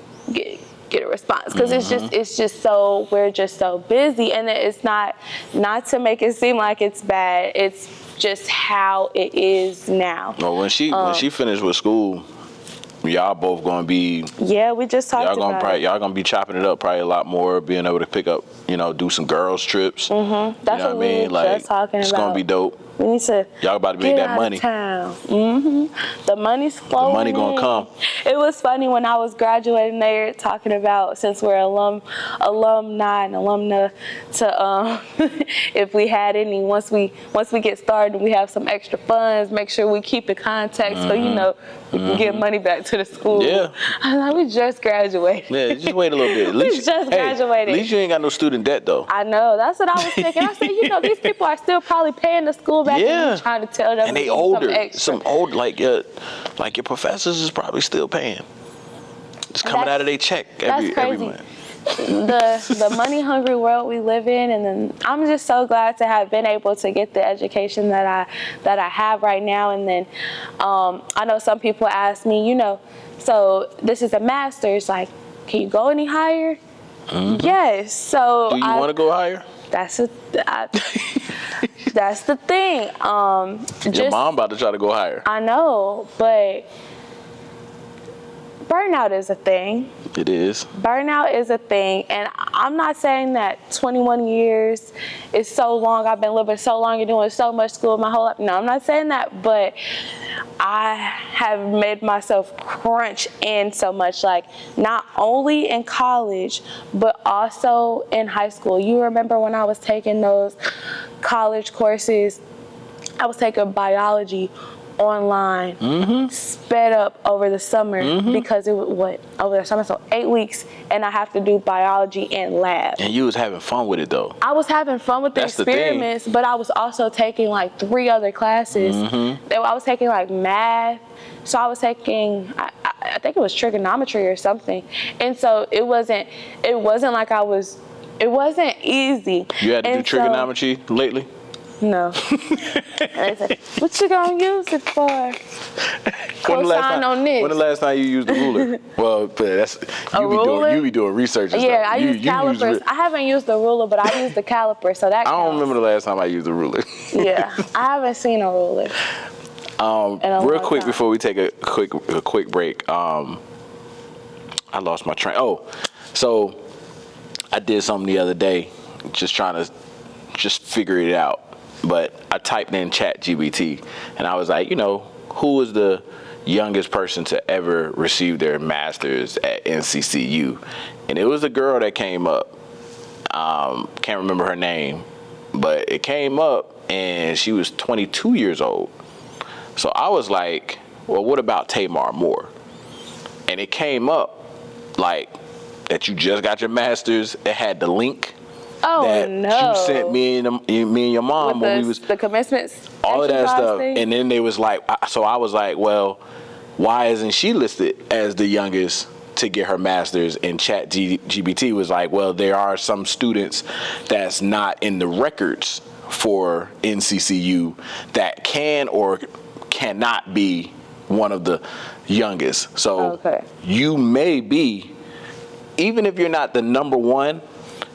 get a response, because it's just so, we're just so busy. And it's not to make it seem like it's bad. It's just how it is now. Well, when she finished with school, y'all both gonna be, we just talked about it. Y'all gonna be chopping it up probably a lot more, being able to pick up, you know, do some girls trips. Mm-hmm. That's what I mean. Like, just talking about. It's gonna be dope. We need to y'all about to make that money. The money's flowing. The money gonna come. It was funny when I was graduating, they were talking about, since we're alumni and alumna, to if we had any, once we get started, we have some extra funds, make sure we keep in contact, so you know we can get money back to the school. Yeah. I'm like, we just graduated. Yeah, just wait a little bit. At least, we just graduated. At least you ain't got no student debt though. I know. That's what I was thinking. I said, you know, these people are still probably paying the school back, and trying to tell them. And they older. Some old, like your professors is probably still paying. It's coming out of their check every month. The money hungry world we live in, and then I'm just so glad to have been able to get the education that I have right now. And then I know some people ask me, you know, so this is a master's, like, can you go any higher? Mm-hmm. Yes. So do you want to go higher? That's the thing. Your mom about to try to go higher. I know, but burnout is a thing. It is. Burnout is a thing, and I'm not saying that 21 years is so long. I've been living so long and doing so much school my whole life. No, I'm not saying that, but I have made myself crunch in so much, like, not only in college, but also in high school. You remember when I was taking those college courses, I was taking biology online, sped up over the summer because it was over the summer, so 8 weeks, and I have to do biology and lab. And you was having fun with it though. I was having fun with the That's the thing. experiments, but I was also taking like 3 other classes. I was taking like math, so I was taking, I think it was trigonometry or something, and so it wasn't like it wasn't easy. You had to do trigonometry lately? No. And they said, what you gonna use it for? Cosine on this. When the last time you used the ruler? Well, but that's you be doing research and yeah, stuff. I use calipers. I haven't used the ruler, but I use the caliper, so that counts. I don't remember the last time I used the ruler. Yeah, I haven't seen a ruler. Real quick before we take a quick break, I lost my train. Oh, so I did something the other day, just trying to figure it out. But I typed in ChatGPT, and I was like, who is the youngest person to ever receive their master's at NCCU? And it was a girl that came up. Can't remember her name, but it came up, and she was 22 years old. So I was like, well, what about Tamarr Moore? And it came up like that you just got your master's. It had the link. Oh, that no. you sent me and your mom when we was the commencement, all of that stuff thing? And then they was like, so I was like, well, why isn't she listed as the youngest to get her master's? And ChatGPT was like, well, there are some students that's not in the records for NCCU that can or cannot be one of the youngest. So you may be, even if you're not the number one,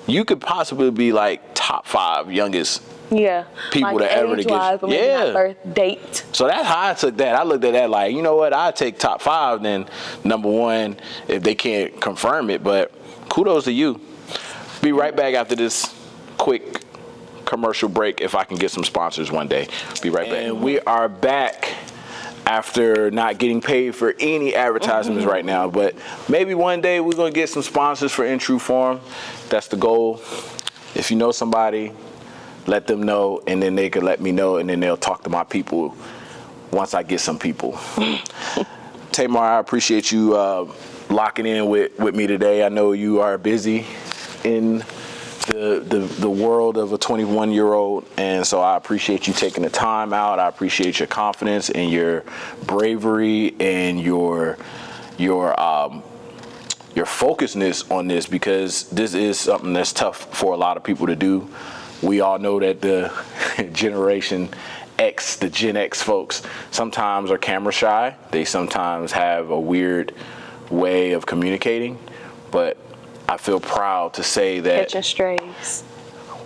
you could possibly be like top 5 youngest people like to ever to get. Not birth date. So that's how I took that. I looked at that like, you know what? I take top 5 then number 1 if they can't confirm it. But kudos to you. Be right back after this quick commercial break. If I can get some sponsors one day, be right back. And we are back after not getting paid for any advertisements right now, but maybe one day we're gonna get some sponsors for In True Form. That's the goal. If you know somebody, let them know, and then they can let me know, and then they'll talk to my people once I get some people. Tamarr, I appreciate you locking in with me today. I know you are busy in the world of a 21-year-old, and so I appreciate you taking the time out. I appreciate your confidence and your bravery and your focusedness on this, because this is something that's tough for a lot of people to do. We all know that the Generation X, the Gen X folks, sometimes are camera shy. They sometimes have a weird way of communicating, but I feel proud to say that Catching strays.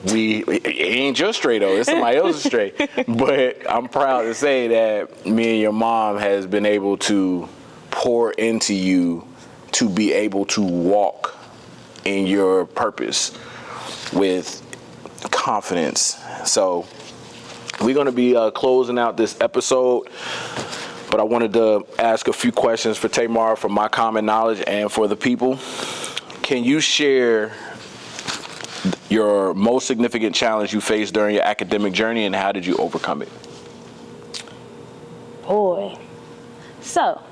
It ain't your stray though, it's somebody else's stray. But I'm proud to say that me and your mom has been able to pour into you to be able to walk in your purpose with confidence. So we're going to be closing out this episode, but I wanted to ask a few questions for Tamarr from my common knowledge and for the people. Can you share your most significant challenge you faced during your academic journey, and how did you overcome it? Boy. So,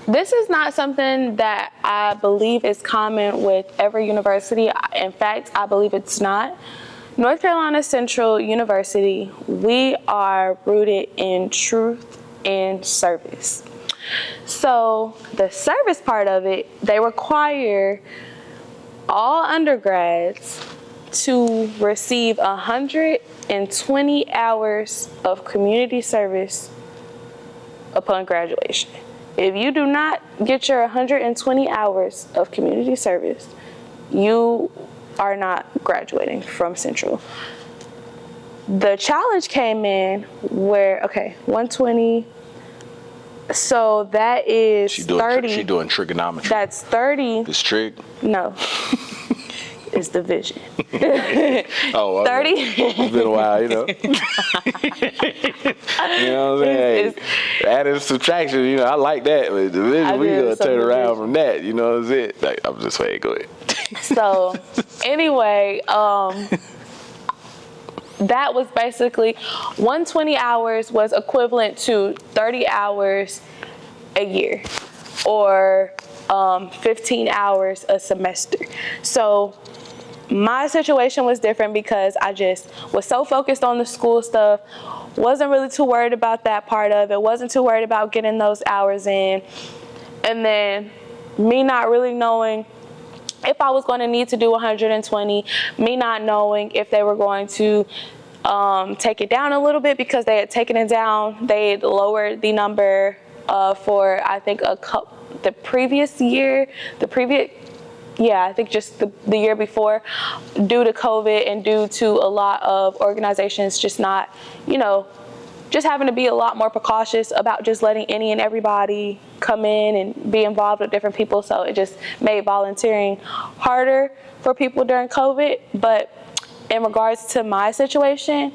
this is not something that I believe is common with every university. In fact, I believe it's not. North Carolina Central University, we are rooted in truth and service. So, the service part of it, they require all undergrads to receive 120 hours of community service upon graduation. If you do not get your 120 hours of community service, you are not graduating from Central. The challenge came in where, 120, so that is 30. She's doing trigonometry. That's 30. It's trig? No. It's division. Oh, 30. It's been a while, you know. You know what I'm saying? Hey, adding subtraction, I like that. But division, we gonna turn around from that. You know what I'm saying? Like, I'm just saying, go ahead. So, anyway, that was basically 120 hours was equivalent to 30 hours a year, or 15 hours a semester. So my situation was different because I just was so focused on the school stuff, wasn't really too worried about that part of it, wasn't too worried about getting those hours in. And then me not really knowing if I was going to need to do 120, me not knowing if they were going to take it down a little bit, because they had taken it down. They had lowered the number for, I think, the previous year, I think just the year before, due to COVID and due to a lot of organizations just not, just having to be a lot more precautious about just letting any and everybody come in and be involved with different people. So it just made volunteering harder for people during COVID. But in regards to my situation,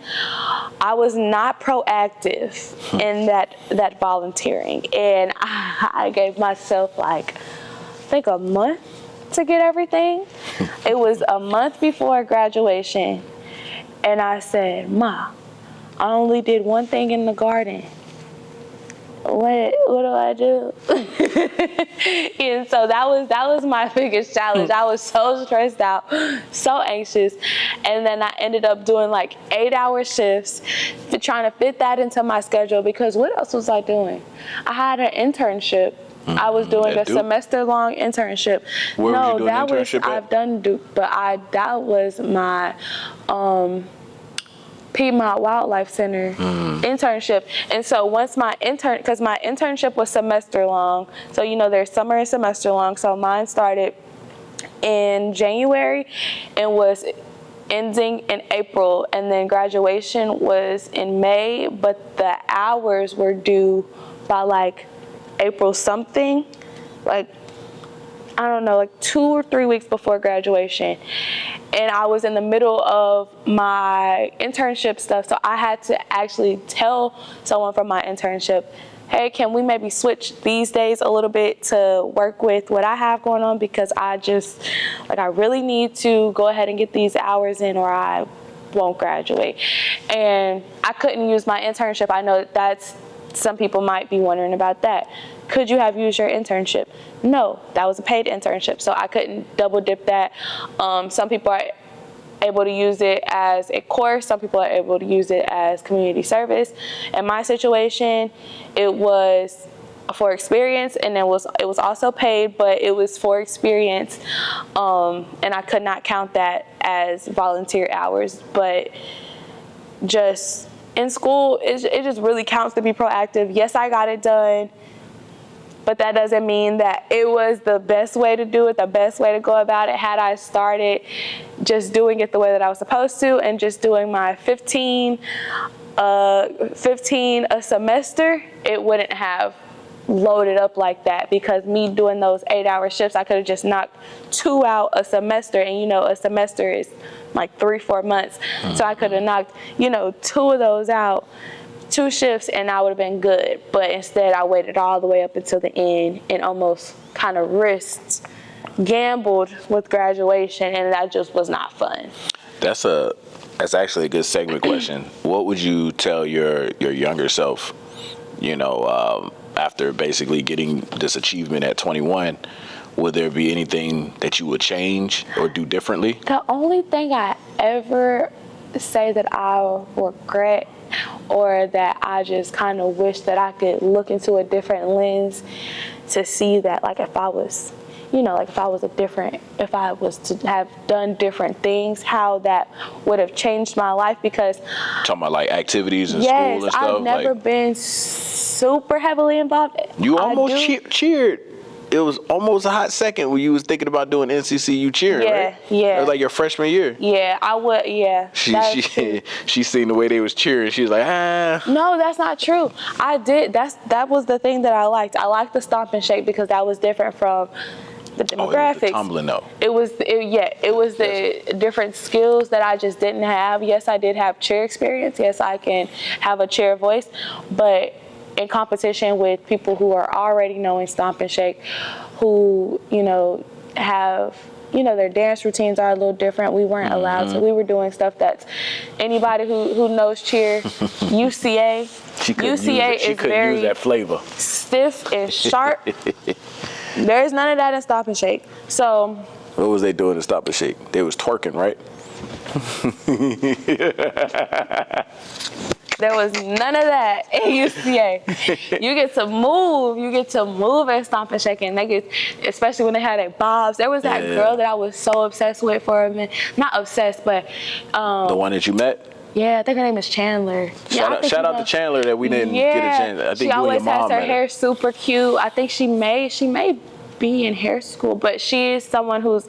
I was not proactive in that volunteering. And I gave myself I think a month to get everything. It was a month before graduation. And I said, Ma, I only did one thing in the garden. What do I do? And so that was my biggest challenge. I was so stressed out, so anxious. And then I ended up doing 8-hour shifts, trying to fit that into my schedule, because what else was I doing? I had an internship. I was doing a semester-long internship. Where was you doing an internship at? I've done Duke, but that was my Piedmont Wildlife Center internship. And so once because my internship was semester long, so there's summer and semester long, so mine started in January and was ending in April, and then graduation was in May, but the hours were due by April something, I don't know, 2 or 3 weeks before graduation. And I was in the middle of my internship stuff, so I had to actually tell someone from my internship, hey, can we maybe switch these days a little bit to work with what I have going on, because I just, I really need to go ahead and get these hours in or I won't graduate. And I couldn't use my internship. I know some people might be wondering about that. Could you have used your internship? No, that was a paid internship, so I couldn't double dip that. Some people are able to use it as a course. Some people are able to use it as community service. In my situation, it was for experience, and it was also paid, but it was for experience, and I could not count that as volunteer hours. But just in school, it just really counts to be proactive. Yes, I got it done, but that doesn't mean that it was the best way to do it, the best way to go about it. Had I started just doing it the way that I was supposed to and just doing my 15 a semester, it wouldn't have loaded up like that, because me doing those 8-hour shifts, I could have just knocked 2 out a semester, and a semester is 3-4 months. So I could have knocked 2 of those out, 2 shifts, and I would have been good. But instead I waited all the way up until the end and almost kind of gambled with graduation, and that just was not fun. That's actually a good segment question. What would you tell your younger self, after basically getting this achievement at 21? Would there be anything that you would change or do differently? The only thing I ever say that I regret, or that I just kind of wish that I could look into a different lens to see that, if I was, if I was to have done different things, how that would have changed my life. Because talking about activities in school and stuff. I've never been super heavily involved. You almost cheered. It was almost a hot second when you was thinking about doing NCCU cheering, right? Yeah. It was your freshman year. Yeah, I would. Yeah. She seen the way they was cheering. She was like, ah. No, that's not true. I did. That was the thing that I liked. I liked the stomp and shake, because that was different from the demographics. It was the tumbling though. It was the different skills that I just didn't have. Yes, I did have cheer experience. Yes, I can have a cheer voice, but in competition with people who are already knowing stomp and shake, who have their dance routines are a little different. We weren't allowed to. We were doing stuff that's, anybody who knows cheer, UCA. UCA She is couldn't very use that flavor. stiff and sharp. There's none of that in Stop and Shake. So What was they doing to Stop and Shake? They was twerking, right? there was none of that in UCA. You get to move. You get to move and Stomp and Shake. And they get, especially when they had their bobs. There was that girl that I was so obsessed with for a minute. Not obsessed, but The one that you met? yeah, I think her name is Chandler. Shout out to Chandler that we didn't get a chance. I think she you and always your mom has her met her. hair super cute. I think she may be in hair school, but she is someone who's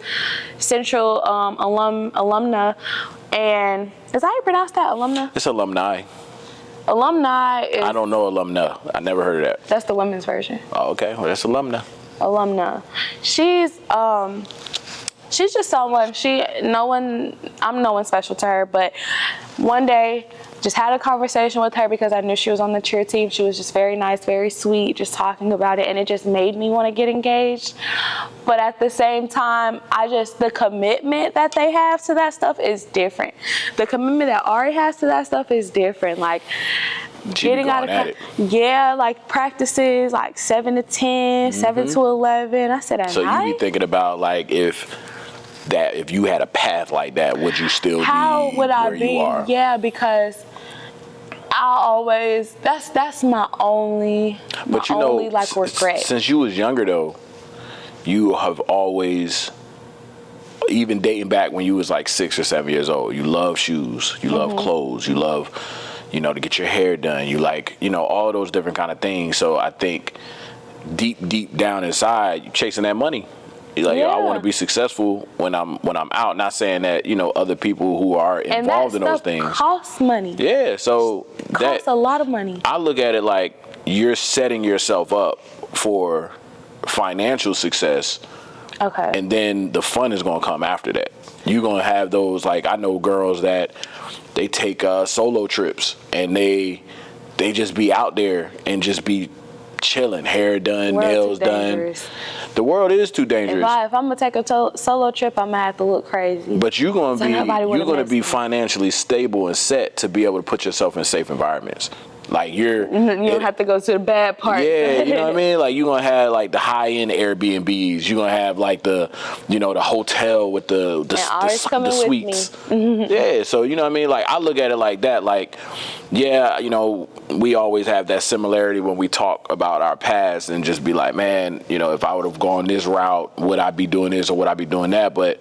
Central alumna. And is that how you pronounce that, alumna? It's alumni. Alumni is, I don't know alumna. I never heard of that. that's the women's version. Oh, okay. Well, that's alumna. Alumna. She's just someone, I'm no one special to her, but one day just had a conversation with her because I knew she was on the cheer team. She was just very nice, very sweet, just talking about it, and it just made me want to get engaged. But at the same time, the commitment that they have to that stuff is different. The commitment that Ari has to that stuff is different. Like, getting out of like practices like 7 to 10, 7 to 11. I said, So you be thinking about like if you had a path like that, would you still how be would I where be? you are? Yeah, because I always that's my only like regret. Since you was younger though, you have always, even dating back when you was like 6 or 7 years old, you love shoes, you love clothes, you love, to get your hair done, you like, all those different kind of things. So I think deep down inside, you chasing that money. You're like, yo, I want to be successful when I'm out. Not saying that, other people who are involved in those things costs money. Yeah, so Costs a lot of money. I look at it like you're setting yourself up for financial success. Okay. And then the fun is going to come after that. You're going to have those, like, I know girls that they take solo trips and they just be out there and just be chilling, hair done, nails done. The world is too dangerous. If I'm gonna take a solo trip, I'm gonna have to look crazy. But you're gonna be financially stable and set to be able to put yourself in safe environments. Like you don't have to go to the bad part. Yeah, you know what I mean? Like you're gonna have like the high end Airbnbs. You're gonna have like the the hotel with the suites. Yeah, so you know what I mean? Like I look at it like that. Like, yeah, we always have that similarity when we talk about our past and just be like, man, if I would have gone this route, would I be doing this or would I be doing that? But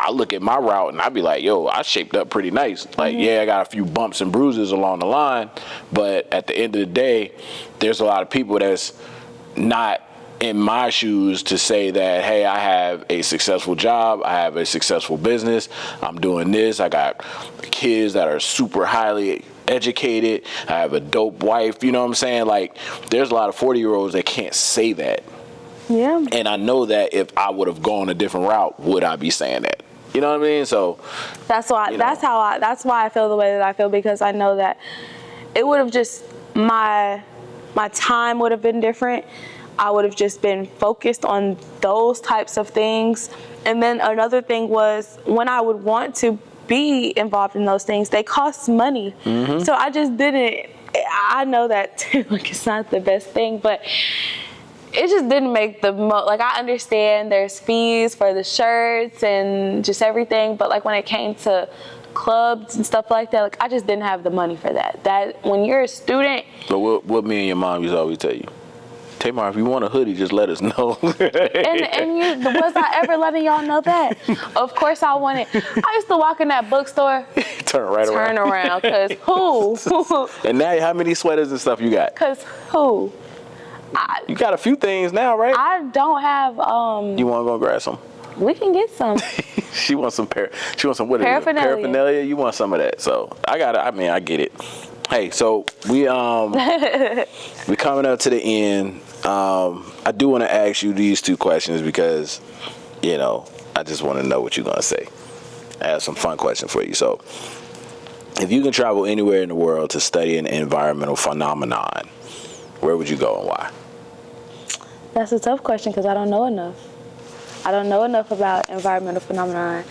I look at my route and I be like, yo, I shaped up pretty nice. Like, yeah, I got a few bumps and bruises along the line, but at the end of the day, there's a lot of people that's not in my shoes to say that, hey, I have a successful job, I have a successful business, I'm doing this, I got kids that are super highly educated, I have a dope wife, you know what I'm saying? Like, there's a lot of 40-year-olds that can't say that. Yeah. And I know that if I would have gone a different route, would I be saying that? You know what I mean? So that's why that's why I feel the way that I feel, because I know that it would have just my time would have been different. I would have just been focused on those types of things. And then another thing was when I would want to be involved in those things, they cost money. So I just didn't. I know that too, like it's not the best thing, but it just didn't make the most. Like I understand there's fees for the shirts and just everything, but like when it came to clubs and stuff like that, like I just didn't have the money for that. That when you're a student. But what me and your mom used to always tell you, Tamarr, if you want a hoodie, just let us know. and was I ever letting y'all know that? Of course I wanted. I used to walk in that bookstore. Turn around, cause who? And now how many sweaters and stuff you got? Cause who? You got a few things now, right? I don't have. You want to go grab some? We can get some. She wants some what paraphernalia. Paraphernalia. You want some of that? So I get it. Hey, so we coming up to the end. I do want to ask you these two questions because, I just want to know what you're gonna say. I have some fun questions for you. So, if you can travel anywhere in the world to study an environmental phenomenon, where would you go and why? That's a tough question because I don't know enough. I don't know enough about environmental phenomenon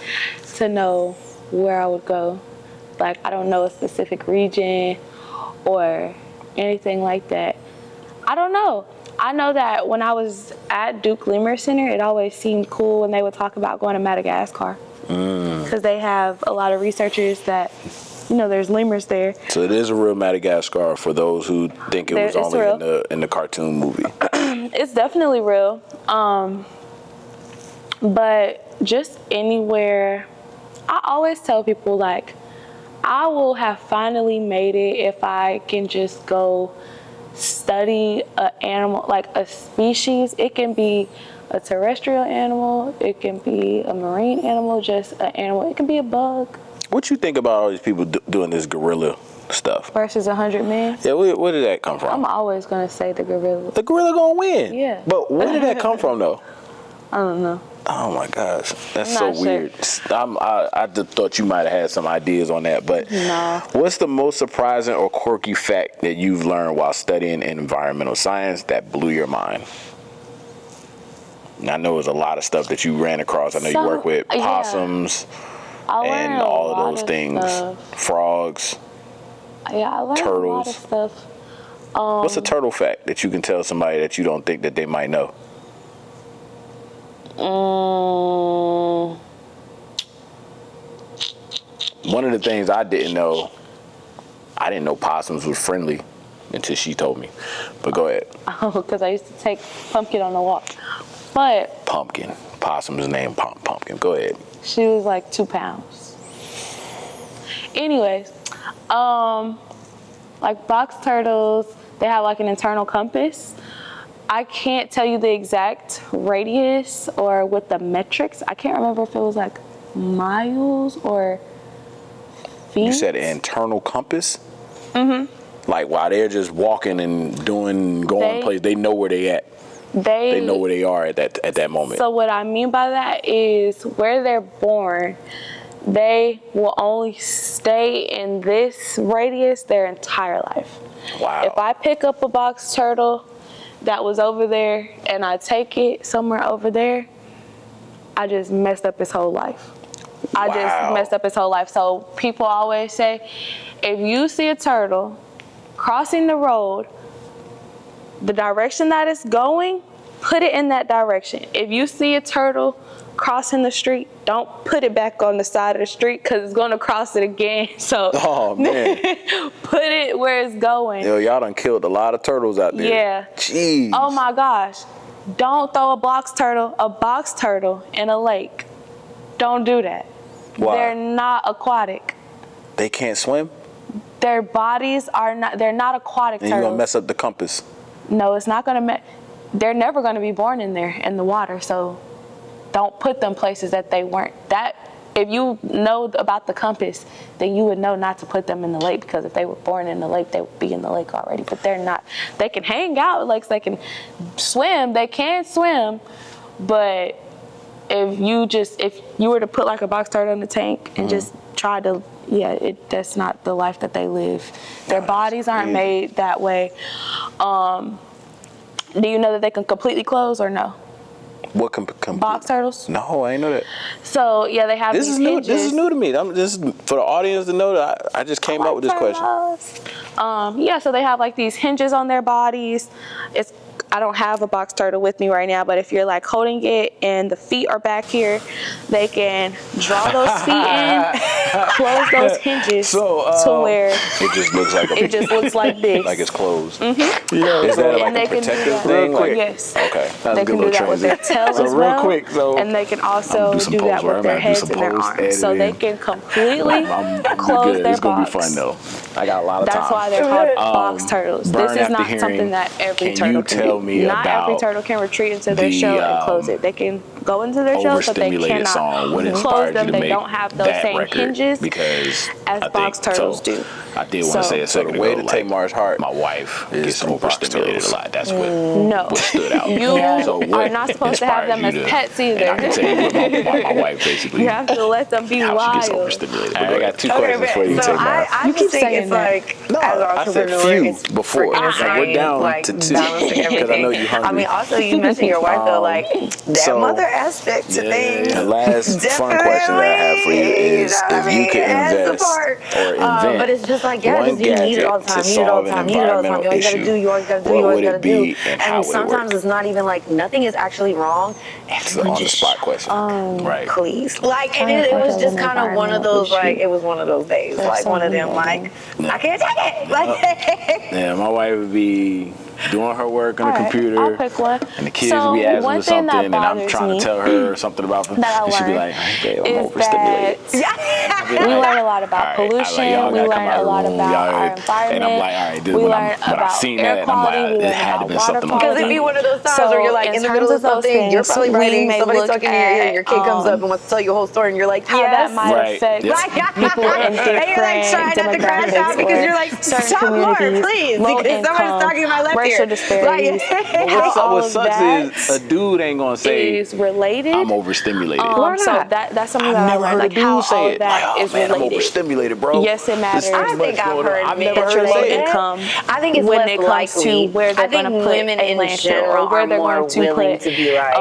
to know where I would go. Like, I don't know a specific region or anything like that. I don't know. I know that when I was at Duke Lemur Center, it always seemed cool when they would talk about going to Madagascar. Because they have a lot of researchers that, there's lemurs there. So it is a real Madagascar for those who think it was only in the cartoon movie. It's definitely real. But just anywhere, I always tell people, like, I will have finally made it if I can just go study an animal, like a species. It can be a terrestrial animal, it can be a marine animal, just an animal, it can be a bug. What you think about all these people doing this gorilla stuff? Versus 100 men? Yeah, where did that come from? I'm always going to say the gorilla. The gorilla gonna win. Yeah. But where did that come from, though? I don't know. Oh my gosh, that's I'm so not weird. I just thought you might have had some ideas on that, but no. What's the most surprising or quirky fact that you've learned while studying environmental science that blew your mind? And I know there's a lot of stuff that you ran across. I know you work with possums and all of those things, frogs. Yeah, I learned turtles. A lot of stuff. What's a turtle fact that you can tell somebody that you don't think that they might know? One of the things I didn't know possums were friendly until she told me. But go ahead. Oh, because I used to take Pumpkin on a walk. But Pumpkin. Possum's name, Pumpkin. Go ahead. She was like 2 pounds. Anyways, like box turtles, they have like an internal compass. I can't tell you the exact radius or what the metrics. I can't remember if it was like miles or feet. You said internal compass? Mm-hmm. Like while they're just walking and going places, they know where they at. They know where they are at that moment. So what I mean by that is where they're born, they will only stay in this radius their entire life. Wow. If I pick up a box turtle that was over there and I take it somewhere over there, I just messed up his whole life. I just messed up his whole life. So people always say, if you see a turtle crossing the road, the direction that it's going, put it in that direction. If you see a turtle crossing the street, don't put it back on the side of the street because it's going to cross it again. So oh, man. Put it where it's going. Yo, y'all done killed a lot of turtles out there. Yeah. Jeez. Oh my gosh. Don't throw a box turtle in a lake. Don't do that. Why? They're not aquatic. They can't swim? Their bodies are not, they're not aquatic Then turtles. you're going to mess up the compass. No, it's not going to they're never going to be born in there in the water, so don't put them places that they weren't. That if you know about the compass, then you would know not to put them in the lake, because if they were born in the lake, they would be in the lake already. But they're not. They can hang out in lakes, they can swim, they can swim, but if you were to put like a box turtle in the tank and just try to, that's not the life that they live. Their bodies aren't made that way. Do you know that they can completely close or no? What box turtles? No, I ain't know that. So yeah, they have these hinges. This is new to me. This is for the audience to know that I just came up with this question. So they have like these hinges on their bodies. I don't have a box turtle with me right now, but if you're like holding it and the feet are back here, they can draw those feet in, close those hinges to where it just looks like it just looks like this. Like it's closed. Mm-hmm. Yeah, is that like a protective thing? Yes. Okay. They can do that with their tail as well. Real quick, and they can also do that with their heads and their arms. So they can completely close their box. It's going to be fun though. I got a lot of time. That's why they're called box turtles. This is not something that every turtle can do. Not every turtle can retreat into their shell and close it. They can go into their shell, but they cannot close them. They don't have those same hinges as box turtles do. I did want to say a second ago, like, Tamarr's heart, my wife gets overstimulated a lot. That's what stood out. You are not supposed to have them as pets either. And I can tell you what my wife basically. You have to let them be wild. She gets overstimulated. I got two questions for you, Tamarr. I just think it's like, as an entrepreneur, I said few before. We're down to two because I know you hungry. I mean, also you mentioned your wife though, like that mother aspect to things. The last fun question that I have for you is if you could invest or invent but it's just like, one you need it all the gadget time, to you need it all solve the an time, you need it all the time. You environmental always gotta issue, do, you always gotta do, you what always would gotta it be do. and how And would it sometimes work? it's not even like, nothing is actually wrong. It's an Everyone on the just spot question. Right. please. Like, and it was just kind of one of those, like, it was one of those days. Like, one of them, like, I can't take it. Like, Yeah, my wife would be doing her work on the computer. I'll pick one. And the kids would be asking for something, and I'm trying me to tell her something about them. that I And she'd be learned like, hey, babe, I'm is overstimulated. that we learn a lot about pollution. We learn a lot about our environment. And I'm like, all right, dude, we when learn I about seen air that, quality. I'm like, We it learn had to about be water something. because it'd be one of those times where you're like in the middle of something, you're probably writing, somebody's talking in your ear, and your kid comes up and wants to tell you a whole story, and you're like, how that might affect people in different and you're like trying not to crash out because you're like, stop more, please, because somebody's talking in my left ear. Racial disparities. What sucks is a dude ain't gonna say is related. I'm overstimulated. So that's something that I never learned, heard a like how dude say all it. that Like, is man, I'm related. overstimulated, bro. Yes, it matters. I think I've heard I've never men heard her low say it. income. I think it's when less it comes likely. to where they're I think going to put women a in landfill, general or where are they're more going to willing put to be like,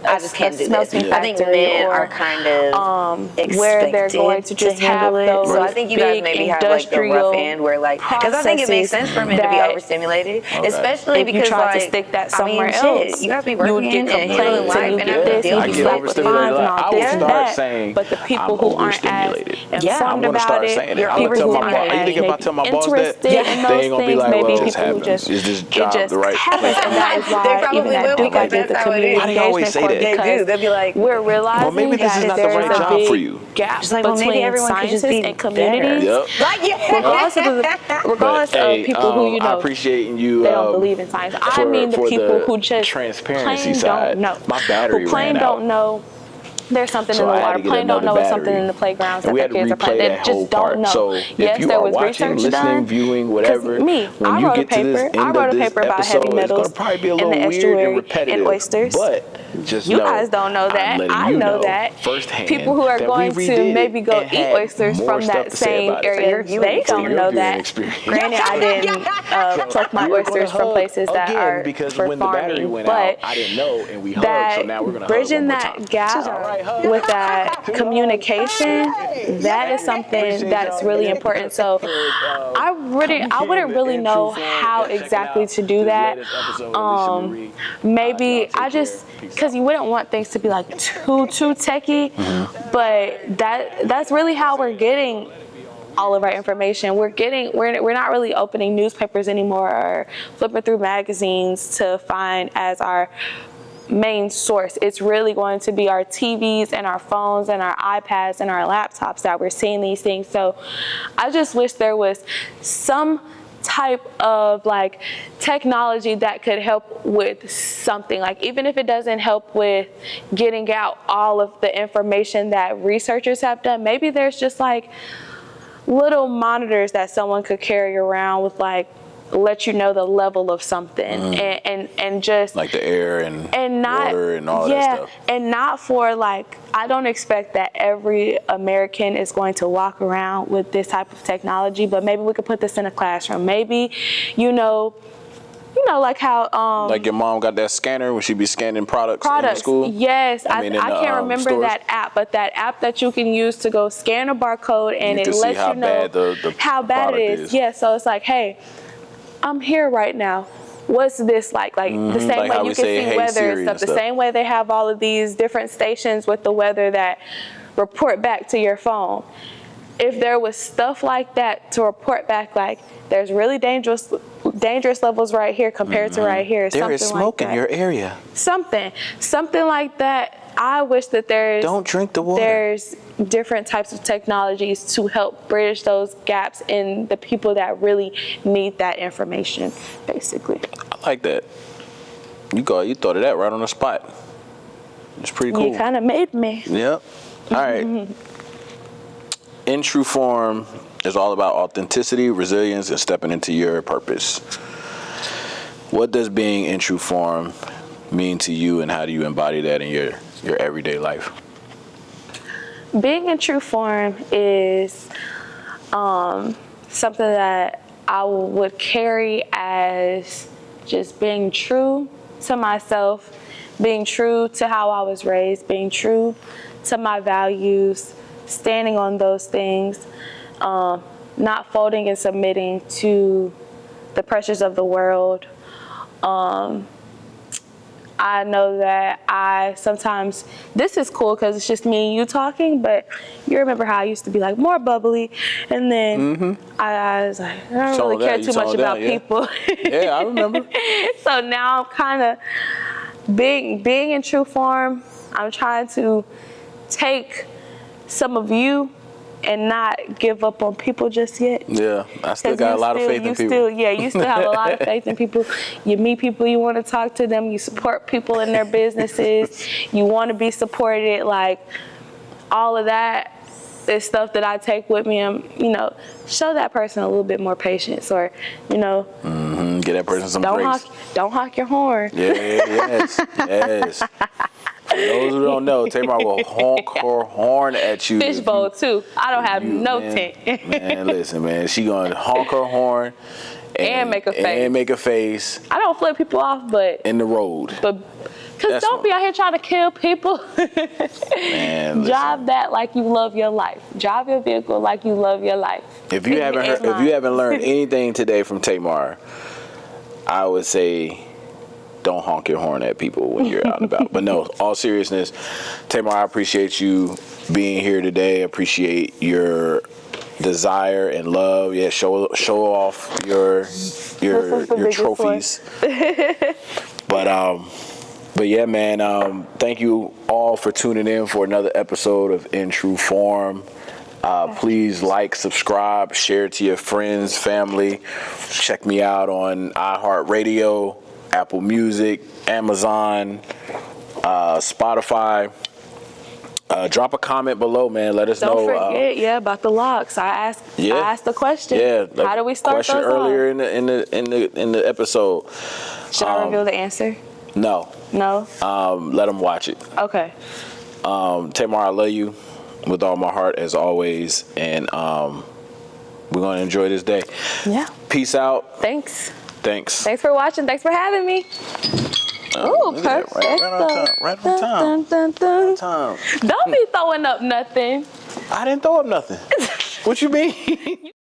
I just can't do this. smelting I think factory, men or are kind of where they're going to just handle have it. those So I think you guys maybe have like the rough end where like, because I think it makes sense for men to be overstimulated, especially if you because try like, to stick that somewhere else, you have to be working and and handling complaints, life and you and get have to this, deal and with you stuff. slap with fines and all I this will and start that. saying, But the people I'm who aren't as overstimulated. informed I'm gonna about start it, saying it. I'm people gonna tell who my aren't boss. You as think if I tell my boss that, interested in they those ain't gonna be things, like, maybe well, people who just is this it job just the right happens, place? and that is They why probably even at will, Duke I because did the that's how it community is. Why do you always engagement say course that? They do. because They'll be like, we're realizing well, maybe this that is not the there's right a job for big you. gap just like, well, maybe between everyone could just scientists be and communities. Yep. like, Regardless of people who I appreciate you. they don't believe in science. I mean the people who just transparency plain side. don't know. My battery who plain ran out. don't know there's something So in the I had water. to get Plain don't another know it's battery. something in the playgrounds And that we their had to kids are playing. replay They that whole just don't part. know. So if Yes, you there are was watching, research listening, done. viewing, whatever, Me, when I you wrote get a paper. to this I end wrote of a this paper about episode, heavy it's metals gonna probably be a in little the weird estuary and repetitive. and oysters. But just You know, guys don't know that. I'm letting I you know that. firsthand. People who are that going we to redid maybe it go and eat had oysters more from stuff that to say same about it. area, they don't know that. Experience. Granted, I didn't pluck my oysters from places that are because for when the battery farming, went but out, I didn't know, and we hugged. that So now we're gonna hug bridging one more that time. gap with that communication, that is something that's really important. So I wouldn't really know how exactly to do that. Maybe I just, because you wouldn't want things to be like too techie, but that's really how we're getting all of our information. We're not really opening newspapers anymore or flipping through magazines to find as our main source. It's really going to be our TVs and our phones and our iPads and our laptops that we're seeing these things. So I just wish there was some type of like technology that could help with something, like even if it doesn't help with getting out all of the information that researchers have done, maybe there's just like little monitors that someone could carry around with, like, let you know the level of something, and just like the air and not, water and all that stuff. And not for like, I don't expect that every American is going to walk around with this type of technology, but maybe we could put this in a classroom. Maybe, you know, like how like your mom got that scanner when she be scanning products in school. Yes, I can't remember stores. that app, but that app that you can use to go scan a barcode and it lets you know how bad it is. Yeah, so it's like, hey, I'm here right now. What's this like? Like the same like way how you we can say, see "Hey, weather Siri," and stuff. The same way they have all of these different stations with the weather that report back to your phone. If there was stuff like that to report back, like there's really dangerous levels right here compared to right here. There is smoke in your area. Something like that. I wish that don't drink the water. There's different types of technologies to help bridge those gaps in the people that really need that information, basically. I like that. You thought of that right on the spot. It's pretty cool. You kind of made me. Yep. All right. In True Form is all about authenticity, resilience, and stepping into your purpose. What does being in True Form mean to you, and how do you embody that in your everyday life? Being in True Form is something that I would carry as just being true to myself, being true to how I was raised, being true to my values, standing on those things, not folding and submitting to the pressures of the world. I know that I sometimes, this is cool because it's just me and you talking, but you remember how I used to be like more bubbly, and then I was like, I don't really care too much about people. Yeah, I remember. So now I'm kind of being in true form. I'm trying to take some of you and not give up on people just yet. Yeah, I still got a lot of faith in people. You still have a lot of faith in people. You meet people, you want to talk to them, you support people in their businesses, you want to be supported, like all of that is stuff that I take with me and, show that person a little bit more patience, or, Get that person some grace. Don't honk your horn. Yes. For those who don't know, Tamarr will honk her horn at you. Fishbowl too. I don't have no tent. Man, listen, man. She gonna honk her horn and make a face. I don't flip people off, but in the road. Because don't be out here trying to kill people. Man, drive that like you love your life. Drive your vehicle like you love your life. If you haven't learned anything today from Tamarr, I would say don't honk your horn at people when you're out and about. But no, all seriousness, Tamarr, I appreciate you being here today. I appreciate your desire and love. Yeah, show off your trophies. But yeah, man, thank you all for tuning in for another episode of In True Form. Please like, subscribe, share it to your friends, family. Check me out on iHeartRadio, Apple Music, Amazon, Spotify. Drop a comment below, man. Let us know. Don't forget, about the locks. I asked the question. Yeah, how do we start question those earlier on? in the episode. Should I reveal the answer? No. Let them watch it. Okay. Tamarr, I love you with all my heart as always, and we're gonna enjoy this day. Yeah. Peace out. Thanks. Thanks for watching. Thanks for having me. Oh, perfect. Right on time. Don't be throwing up nothing. I didn't throw up nothing. What you mean?